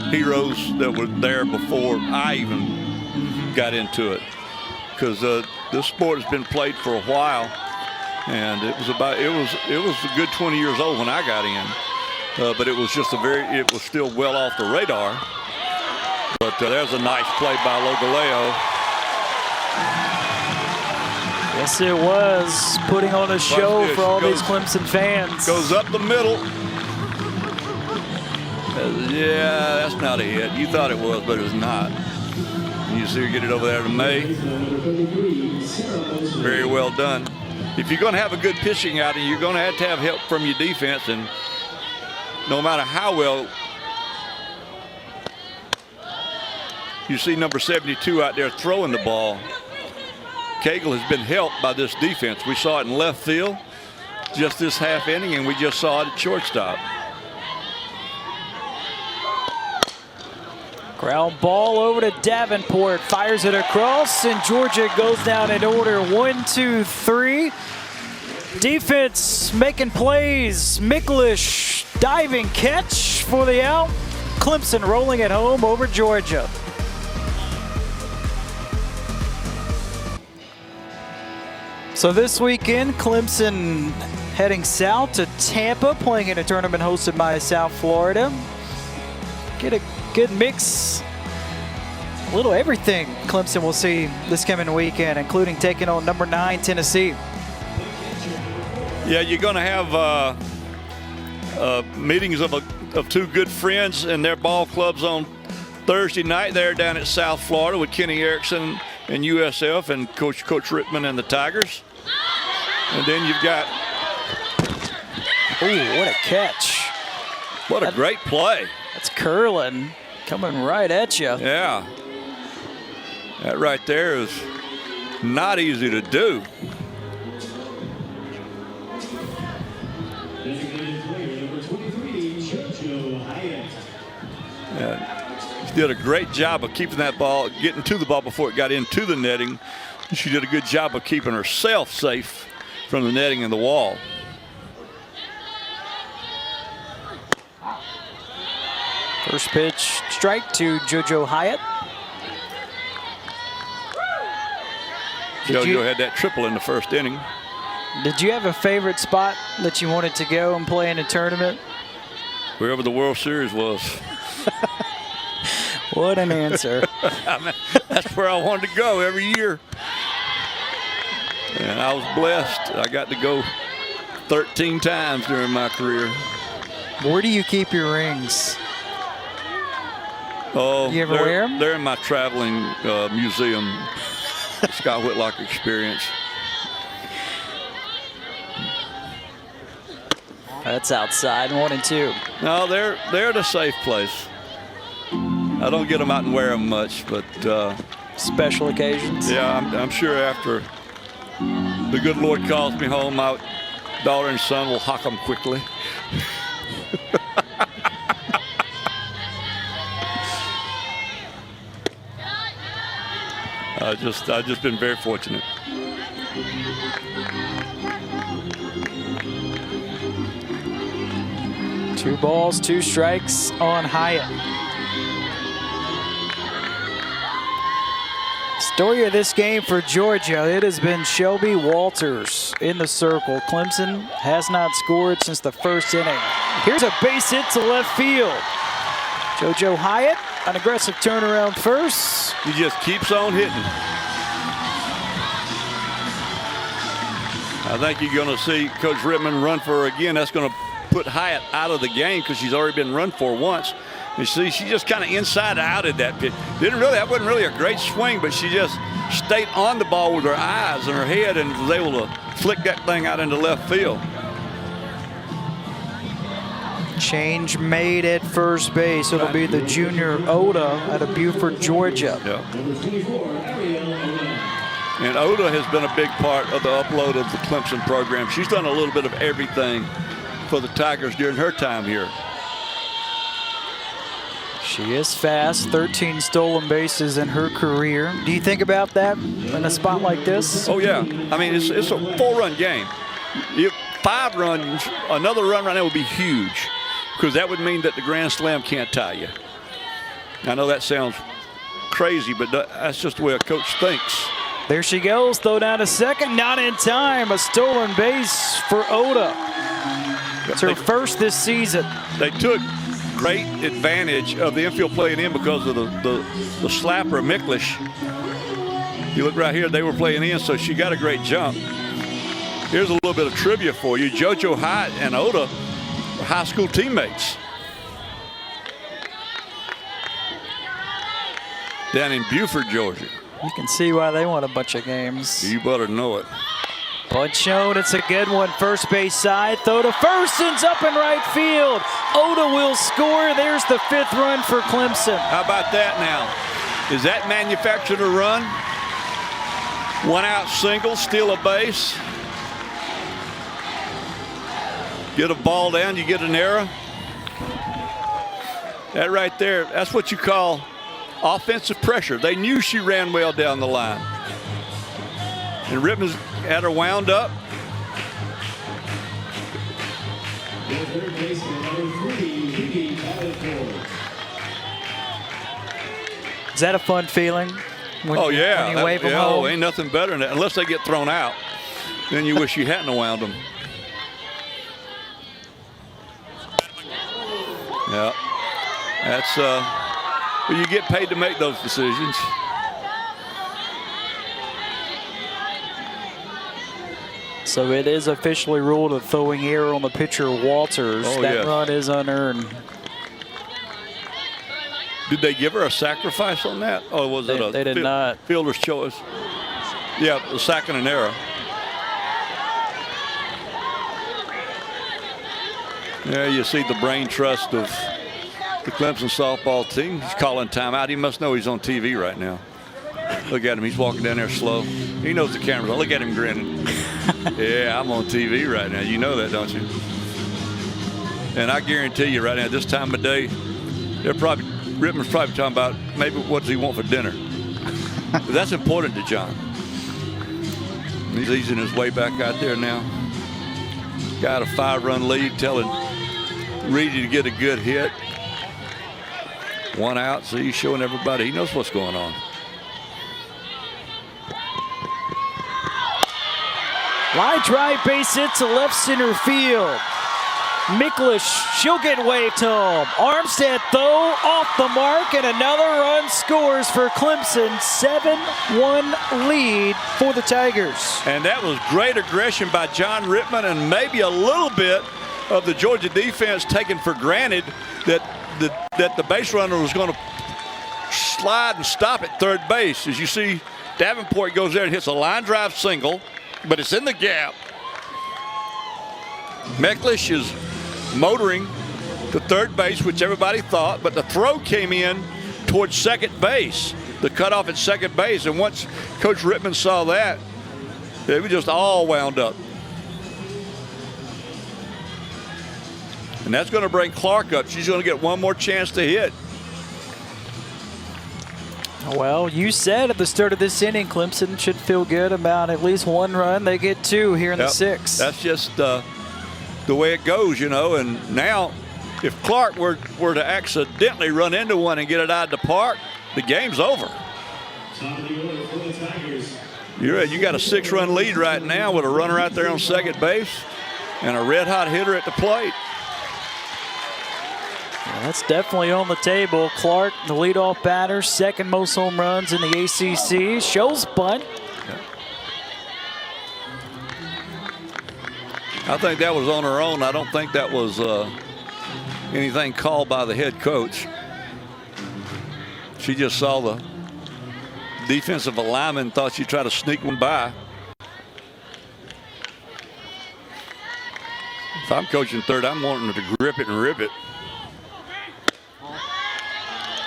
Heroes that were there before I even got into it, because this sport has been played for a while, and it was a good 20 years old when I got in. But it was just it was still well off the radar. But there's a nice play by Logaleo. Yes, it was. Putting on a show for all these Clemson fans. Goes up the middle. Yeah, that's not a hit. You thought it was, but it was not. You see her get it over there to May. Very well done. If you're going to have a good pitching outing, you're going to have help from your defense, and no matter how well you see number 72 out there throwing the ball, Cagle has been helped by this defense. We saw it in left field just this half inning, and we just saw it at shortstop. Ground ball over to Davenport, fires it across, and Georgia goes down in order 1, 2, 3. Defense making plays. Miklish diving catch for the out. Clemson rolling at home over Georgia. So this weekend, Clemson heading south to Tampa, playing in a tournament hosted by South Florida. Get a good mix. A little everything Clemson will see this coming weekend, including taking on number 9 Tennessee. Yeah, you're going to have meetings of two good friends and their ball clubs on Thursday night there down at South Florida with Kenny Erickson and USF and Coach Rittman and the Tigers. And then you've got... Ooh, what a catch. What a great play. That's curling, coming right at you. Yeah. That right there is not easy to do. Yeah. She did a great job of keeping that ball, getting to the ball before it got into the netting. She did a good job of keeping herself safe from the netting and the wall. First pitch, strike to JoJo Hyatt. JoJo had that triple in the first inning. Did you have a favorite spot that you wanted to go and play in a tournament? Wherever the World Series was. What an answer. I mean, that's where I wanted to go every year. And I was blessed. I got to go 13 times during my career. Where do you keep your rings? Oh, you ever wear them? They're in my traveling museum, Scott Whitlock Experience. That's outside, 1-2. No, they're at a safe place. I don't get them out and wear them much, but special occasions. Yeah, I'm sure after the good Lord calls me home, my daughter and son will hock them quickly. I've just been very fortunate. Two balls, two strikes on Hyatt. Story of this game for Georgia, it has been Shelby Walters in the circle. Clemson has not scored since the first inning. Here's a base hit to left field. JoJo Hyatt, an aggressive turnaround first. He just keeps on hitting. I think you're going to see Coach Rittman run for her again. That's going to put Hyatt out of the game because she's already been run for once. You see, she just kind of inside-outed that pitch. That wasn't really a great swing, but she just stayed on the ball with her eyes and her head and was able to flick that thing out into left field. Change made at first base. It'll be the junior Oda out of Buford, Georgia. Yeah. And Oda has been a big part of the upload of the Clemson program. She's done a little bit of everything for the Tigers during her time here. She is fast, 13 stolen bases in her career. Do you think about that in a spot like this? Oh, yeah. I mean, it's a 4-run game. If 5 runs, another run right now would be huge because that would mean that the Grand Slam can't tie you. I know that sounds crazy, but that's just the way a coach thinks. There she goes, throw down to second, not in time. A stolen base for Oda. It's her first this season. They took great advantage of the infield playing in because of the slapper of Miklish. You look right here, they were playing in, so she got a great jump. Here's a little bit of trivia for you. JoJo Hyatt and Oda were high school teammates down in Buford, Georgia. You can see why they won a bunch of games. You better know it. Punch shown, it's a good one. First base side, throw to first, ends up in right field. Oda will score. There's the 5th run for Clemson. How about that now? Is that manufactured a run? 1-out single, steal a base. Get a ball down, you get an error. That right there, that's what you call offensive pressure. They knew she ran well down the line. And Rittman's had her wound up. Is that a fun feeling? When oh, yeah. When you wave them home? Oh, ain't nothing better than that. Unless they get thrown out. Then you wish you hadn't wound them. Yeah. That's, well, you get paid to make those decisions. So it is officially ruled a throwing error on the pitcher, Walters. Oh, that yes. run is unearned. Did they give her a sacrifice on that? Or was it a they did not. Fielder's choice? Yeah, the second and error. There you see the brain trust of the Clemson softball team. He's calling timeout. He must know he's on TV right now. Look at him. He's walking down there slow. He knows the camera's on. Look at him grinning. Yeah, I'm on TV right now. You know that, don't you? And I guarantee you right now, this time of day, Rittman's probably talking about maybe what does he want for dinner. That's important to John. He's easing his way back out there now. Got a 5-run lead, telling Reedy to get a good hit. 1 out, so he's showing everybody he knows what's going on. Line drive, base hit to left center field. Miklish, she'll get waved home. Armstead, though, off the mark, and another run scores for Clemson. 7-1 lead for the Tigers. And that was great aggression by John Rittman, and maybe a little bit of the Georgia defense taken for granted that the base runner was going to slide and stop at third base. As you see, Davenport goes there and hits a line drive single, but it's in the gap. Miklish is motoring to third base, which everybody thought, but the throw came in towards second base, the cutoff at second base. And once Coach Rittman saw that, they were just all wound up. And that's going to bring Clark up. She's going to get one more chance to hit. Well, you said at the start of this inning, Clemson should feel good about at least 1 run. They get 2 here in the 6th. That's just the way it goes, you know. And now, if Clark were to accidentally run into one and get it out of the park, the game's over. You got a 6-run lead right now with a runner out there on second base and a red-hot hitter at the plate. Well, that's definitely on the table. Clark, the leadoff batter, 2nd most home runs in the ACC. Shows bunt. I think that was on her own. I don't think that was anything called by the head coach. She just saw the defensive lineman, thought she'd try to sneak one by. If I'm coaching third, I'm wanting her to grip it and rip it.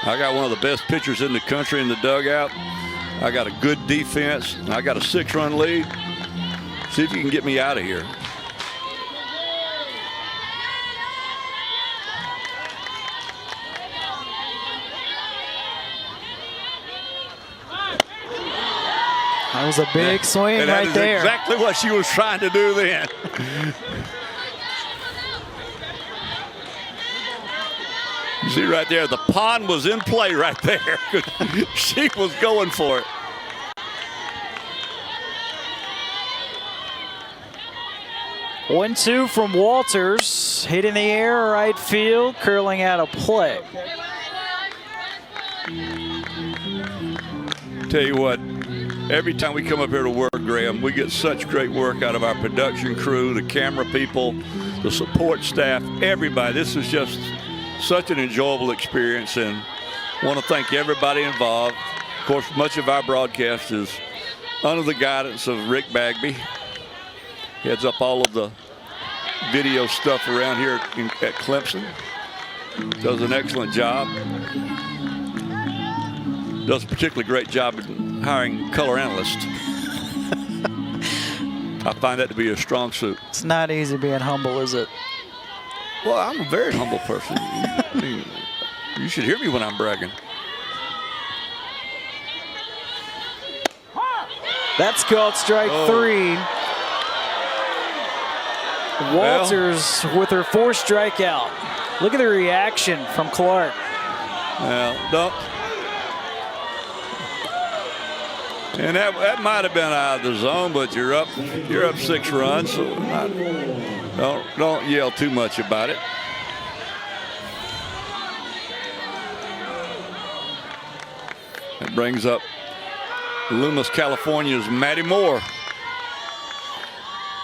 I got one of the best pitchers in the country in the dugout. I got a good defense. And I got a 6-run lead. See if you can get me out of here. That was a big swing and right that is there. Exactly what she was trying to do then. You see right there, the pond was in play right there. She was going for it. One, 2 from Walters. Hit in the air, right field, curling out of play. Tell you what, every time we come up here to work, Graham, we get such great work out of our production crew, the camera people, the support staff, everybody. This is just such an enjoyable experience, and want to thank everybody involved. Of course, much of our broadcast is under the guidance of Rick Bagby. Heads up all of the video stuff around here at Clemson. Does an excellent job. Does a particularly great job in hiring color analysts. I find that to be a strong suit. It's not easy being humble, is it? Well, I'm a very humble person. You should hear me when I'm bragging. That's called strike 3. Walters with her fourth strikeout. Look at the reaction from Clark. Well, don't. And that might have been out of the zone, but you're up 6 runs, so don't yell too much about it. That brings up Loomis, California's Maddie Moore.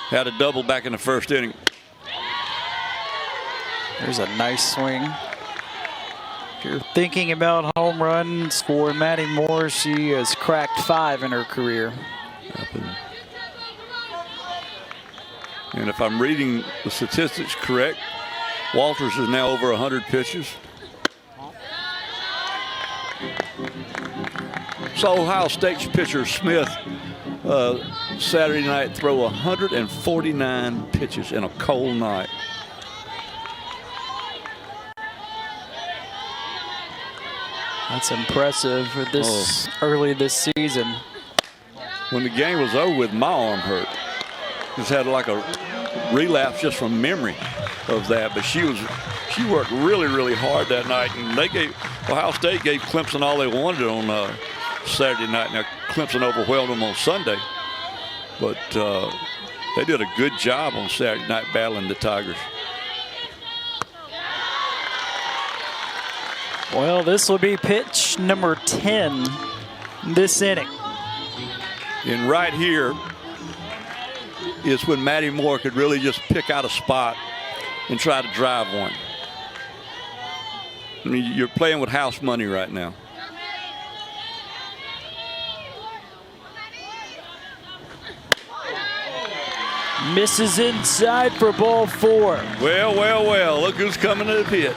Had a double back in the first inning. There's a nice swing. If you're thinking about home runs for Maddie Moore, she has cracked 5 in her career. And if I'm reading the statistics correct, Walters is now over 100 pitches. Saw Ohio State's pitcher Smith Saturday night throw 149 pitches in a cold night. That's impressive for this early this season. When the game was over with, my arm hurt. Just had like a relapse just from memory of that. But she worked really, really hard that night, and Ohio State gave Clemson all they wanted on Saturday night. Now Clemson overwhelmed them on Sunday, but they did a good job on Saturday night battling the Tigers. Well, this will be pitch number 10 this inning. And right here is when Maddie Moore could really just pick out a spot and try to drive one. I mean, you're playing with house money right now. Misses inside for ball 4. Well, well, well, look who's coming to the pit.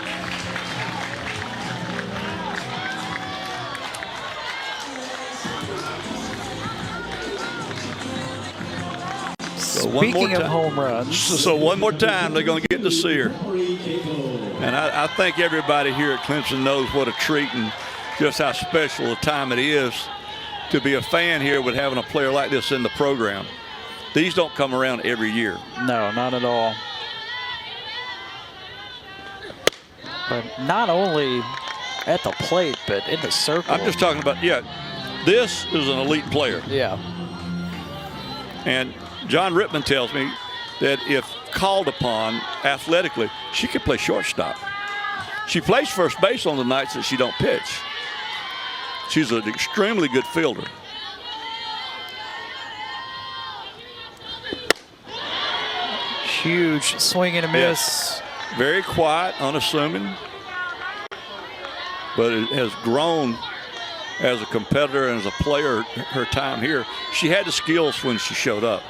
Speaking of home runs. So one more time, they're going to get to see her. And I think everybody here at Clemson knows what a treat and just how special a time it is to be a fan here with having a player like this in the program. These don't come around every year. No, not at all. But not only at the plate, but in the circle. I'm just talking about, this is an elite player. Yeah. And John Rittman tells me that if called upon athletically, she could play shortstop. She plays first base on the nights that she don't pitch. She's an extremely good fielder. Huge swing and a miss. Yes. Very quiet, unassuming, but it has grown as a competitor and as a player her time here. She had the skills when she showed up.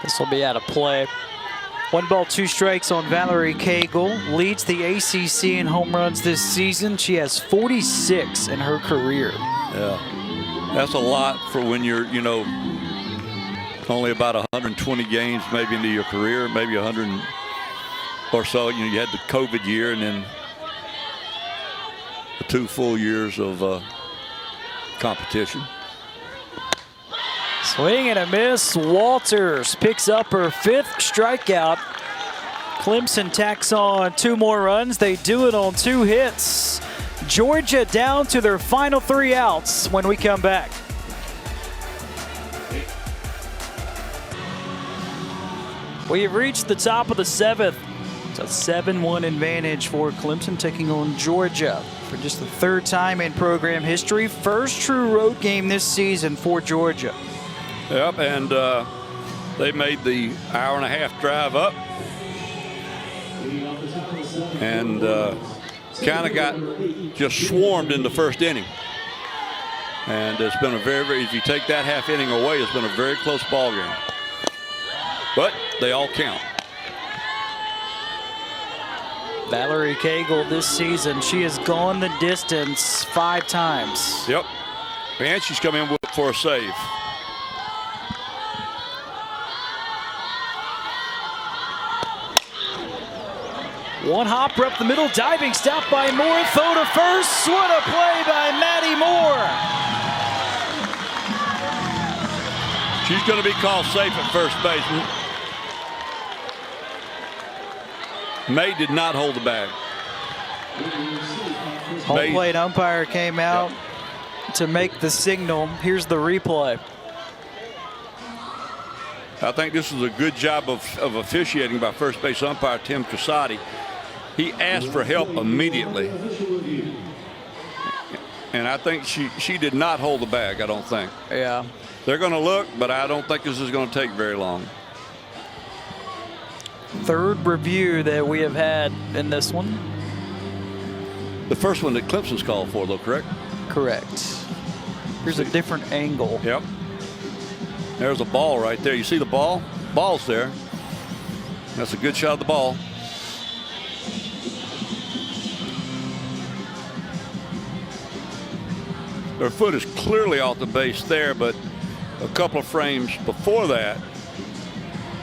This will be out of play. 1 ball, 2 strikes on Valerie Cagle. Leads the ACC in home runs this season. She has 46 in her career. Yeah, that's a lot for when you're, only about 120 games maybe into your career, maybe 100 or so. You had the COVID year and then the 2 full years of competition. Swing and a miss. Walters picks up her 5th strikeout. Clemson tacks on 2 more runs. They do it on 2 hits. Georgia down to their final 3 outs when we come back. We have reached the top of the 7th. It's a 7-1 advantage for Clemson taking on Georgia for just the 3rd time in program history. First true road game this season for Georgia. Yep, and they made the hour-and-a-half drive up and kind of got just swarmed in the first inning. And it's been a very, if you take that half inning away, it's been a very close ball game. But they all count. Valerie Cagle this season, she has gone the distance 5 times. Yep, and she's come in for a save. One hopper up the middle, diving stop by Moore, throw to first. What a play by Maddie Moore. She's going to be called safe at first base. May did not hold the bag. Home plate umpire came out to make the signal. Here's the replay. I think this is a good job of officiating by first base umpire Tim Casati. He asked for help immediately. And I think she did not hold the bag, I don't think. Yeah. They're going to look, but I don't think this is going to take very long. Third review that we have had in this one. The first one that Clemson's called for, though, correct? Correct. Here's a different angle. Yep. There's a ball right there. You see the ball? Ball's there. That's a good shot of the ball. Her foot is clearly off the base there, but a couple of frames before that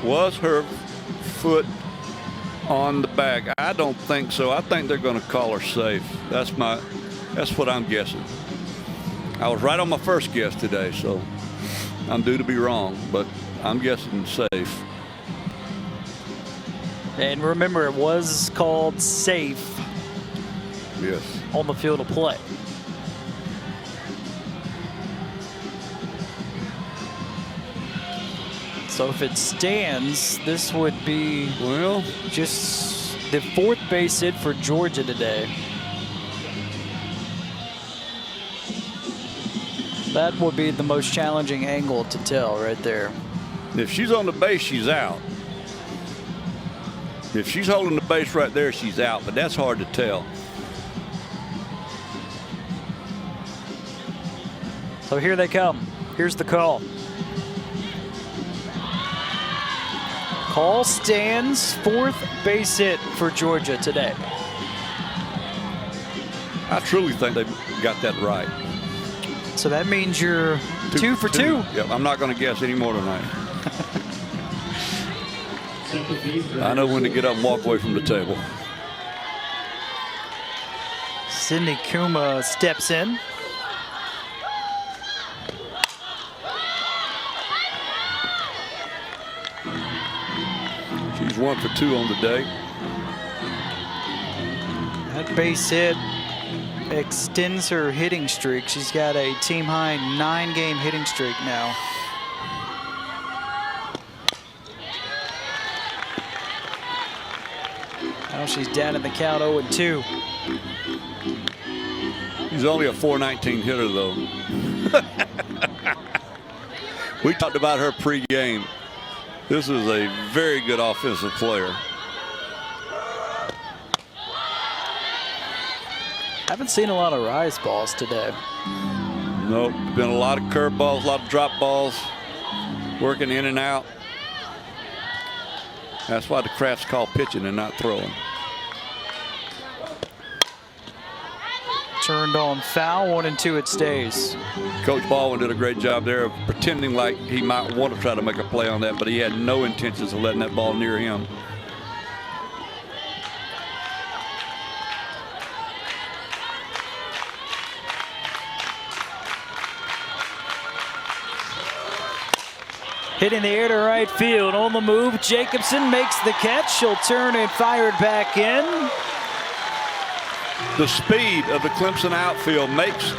was her foot on the bag. I don't think so. I think they're going to call her safe. That's what I'm guessing. I was right on my first guess today, so I'm due to be wrong, but I'm guessing safe. And remember, it was called safe. Yes. On the field of play. So if it stands, this would be, well, just the fourth base hit for Georgia today. That would be the most challenging angle to tell right there. If she's on the base, she's out. If she's holding the base right there, she's out, but that's hard to tell. So here they come. Here's the call. Call stands, fourth base hit for Georgia today. I truly think they got that right. So that means you're two for two. Yep, I'm not going to guess any more tonight. I know when to get up and walk away from the table. Sydney Kuma steps in. She's 1 for 2 on the day. That base hit extends her hitting streak. She's got a team-high 9-game hitting streak now. Now she's down in the count 0-2. She's only a .419 hitter, though. We talked about her pregame. This is a very good offensive player. Haven't seen a lot of rise balls today. Nope. Been a lot of curve balls, a lot of drop balls, working in and out. That's why the craft's called pitching and not throwing. Turned on foul, 1-2 it stays. Coach Baldwin did a great job there of pretending like he might want to try to make a play on that, but he had no intentions of letting that ball near him. Hitting the air to right field. On the move, Jacobson makes the catch. She'll turn and fire it back in. The speed of the Clemson outfield makes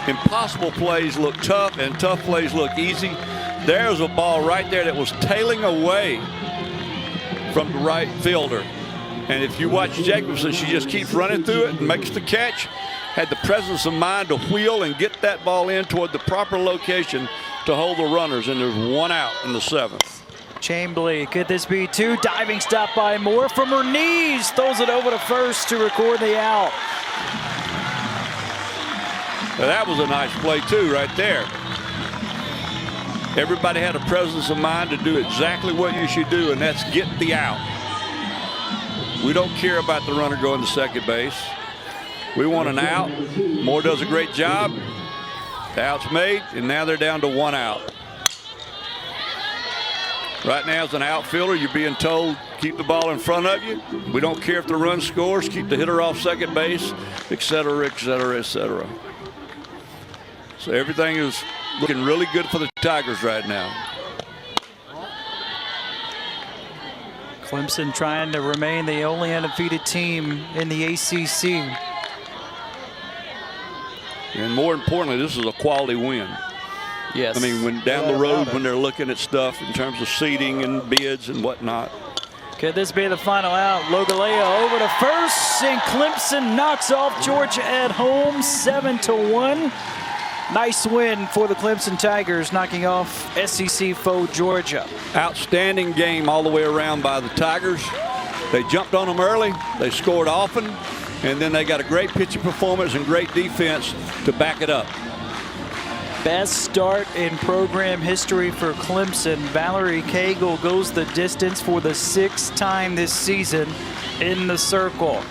impossible plays look tough and tough plays look easy. There's a ball right there that was tailing away from the right fielder. And if you watch Jacobson, she just keeps running through it and makes the catch. Had the presence of mind to wheel and get that ball in toward the proper location to hold the runners, and there's 1 out in the 7th. Chambly, could this be 2? Diving stop by Moore from her knees. Throws it over to first to record the out. Now that was a nice play too right there. Everybody had a presence of mind to do exactly what you should do, and that's get the out. We don't care about the runner going to second base. We want an out. Moore does a great job. The out's made, and now they're down to 1 out. Right now, as an outfielder, you're being told, keep the ball in front of you. We don't care if the run scores, keep the hitter off second base, et cetera, et cetera, et cetera. So everything is looking really good for the Tigers right now. Clemson trying to remain the only undefeated team in the ACC. And more importantly, this is a quality win. Yes. I mean, when down the road, when they're looking at stuff in terms of seeding and bids and whatnot. Could this be the final out? Logalea over to first, and Clemson knocks off Georgia at home, 7-1. Nice win for the Clemson Tigers, knocking off SEC foe Georgia. Outstanding game all the way around by the Tigers. They jumped on them early. They scored often. And then they got a great pitching performance and great defense to back it up. Best start in program history for Clemson. Valerie Cagle goes the distance for the 6th time this season in the circle.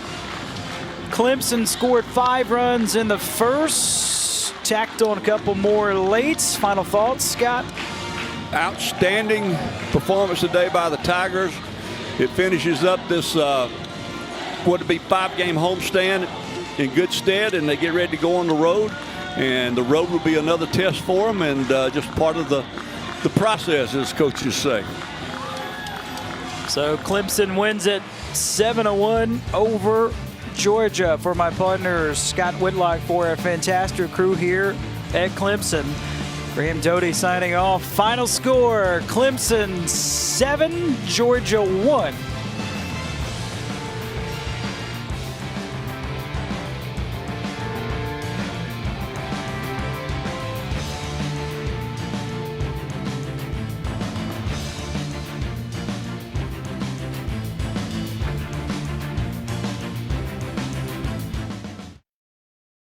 Clemson scored 5 runs in the first, tacked on a couple more late. Final thoughts, Scott? Outstanding performance today by the Tigers. It finishes up this what would be 5-game homestand in good stead, and they get ready to go on the road. And the road will be another test for them, and just part of the process, as coaches say. So Clemson wins it 7-1 over Georgia. For my partner Scott Whitlock, for a fantastic crew here at Clemson, Graham Doty signing off. Final score, Clemson 7, Georgia 1.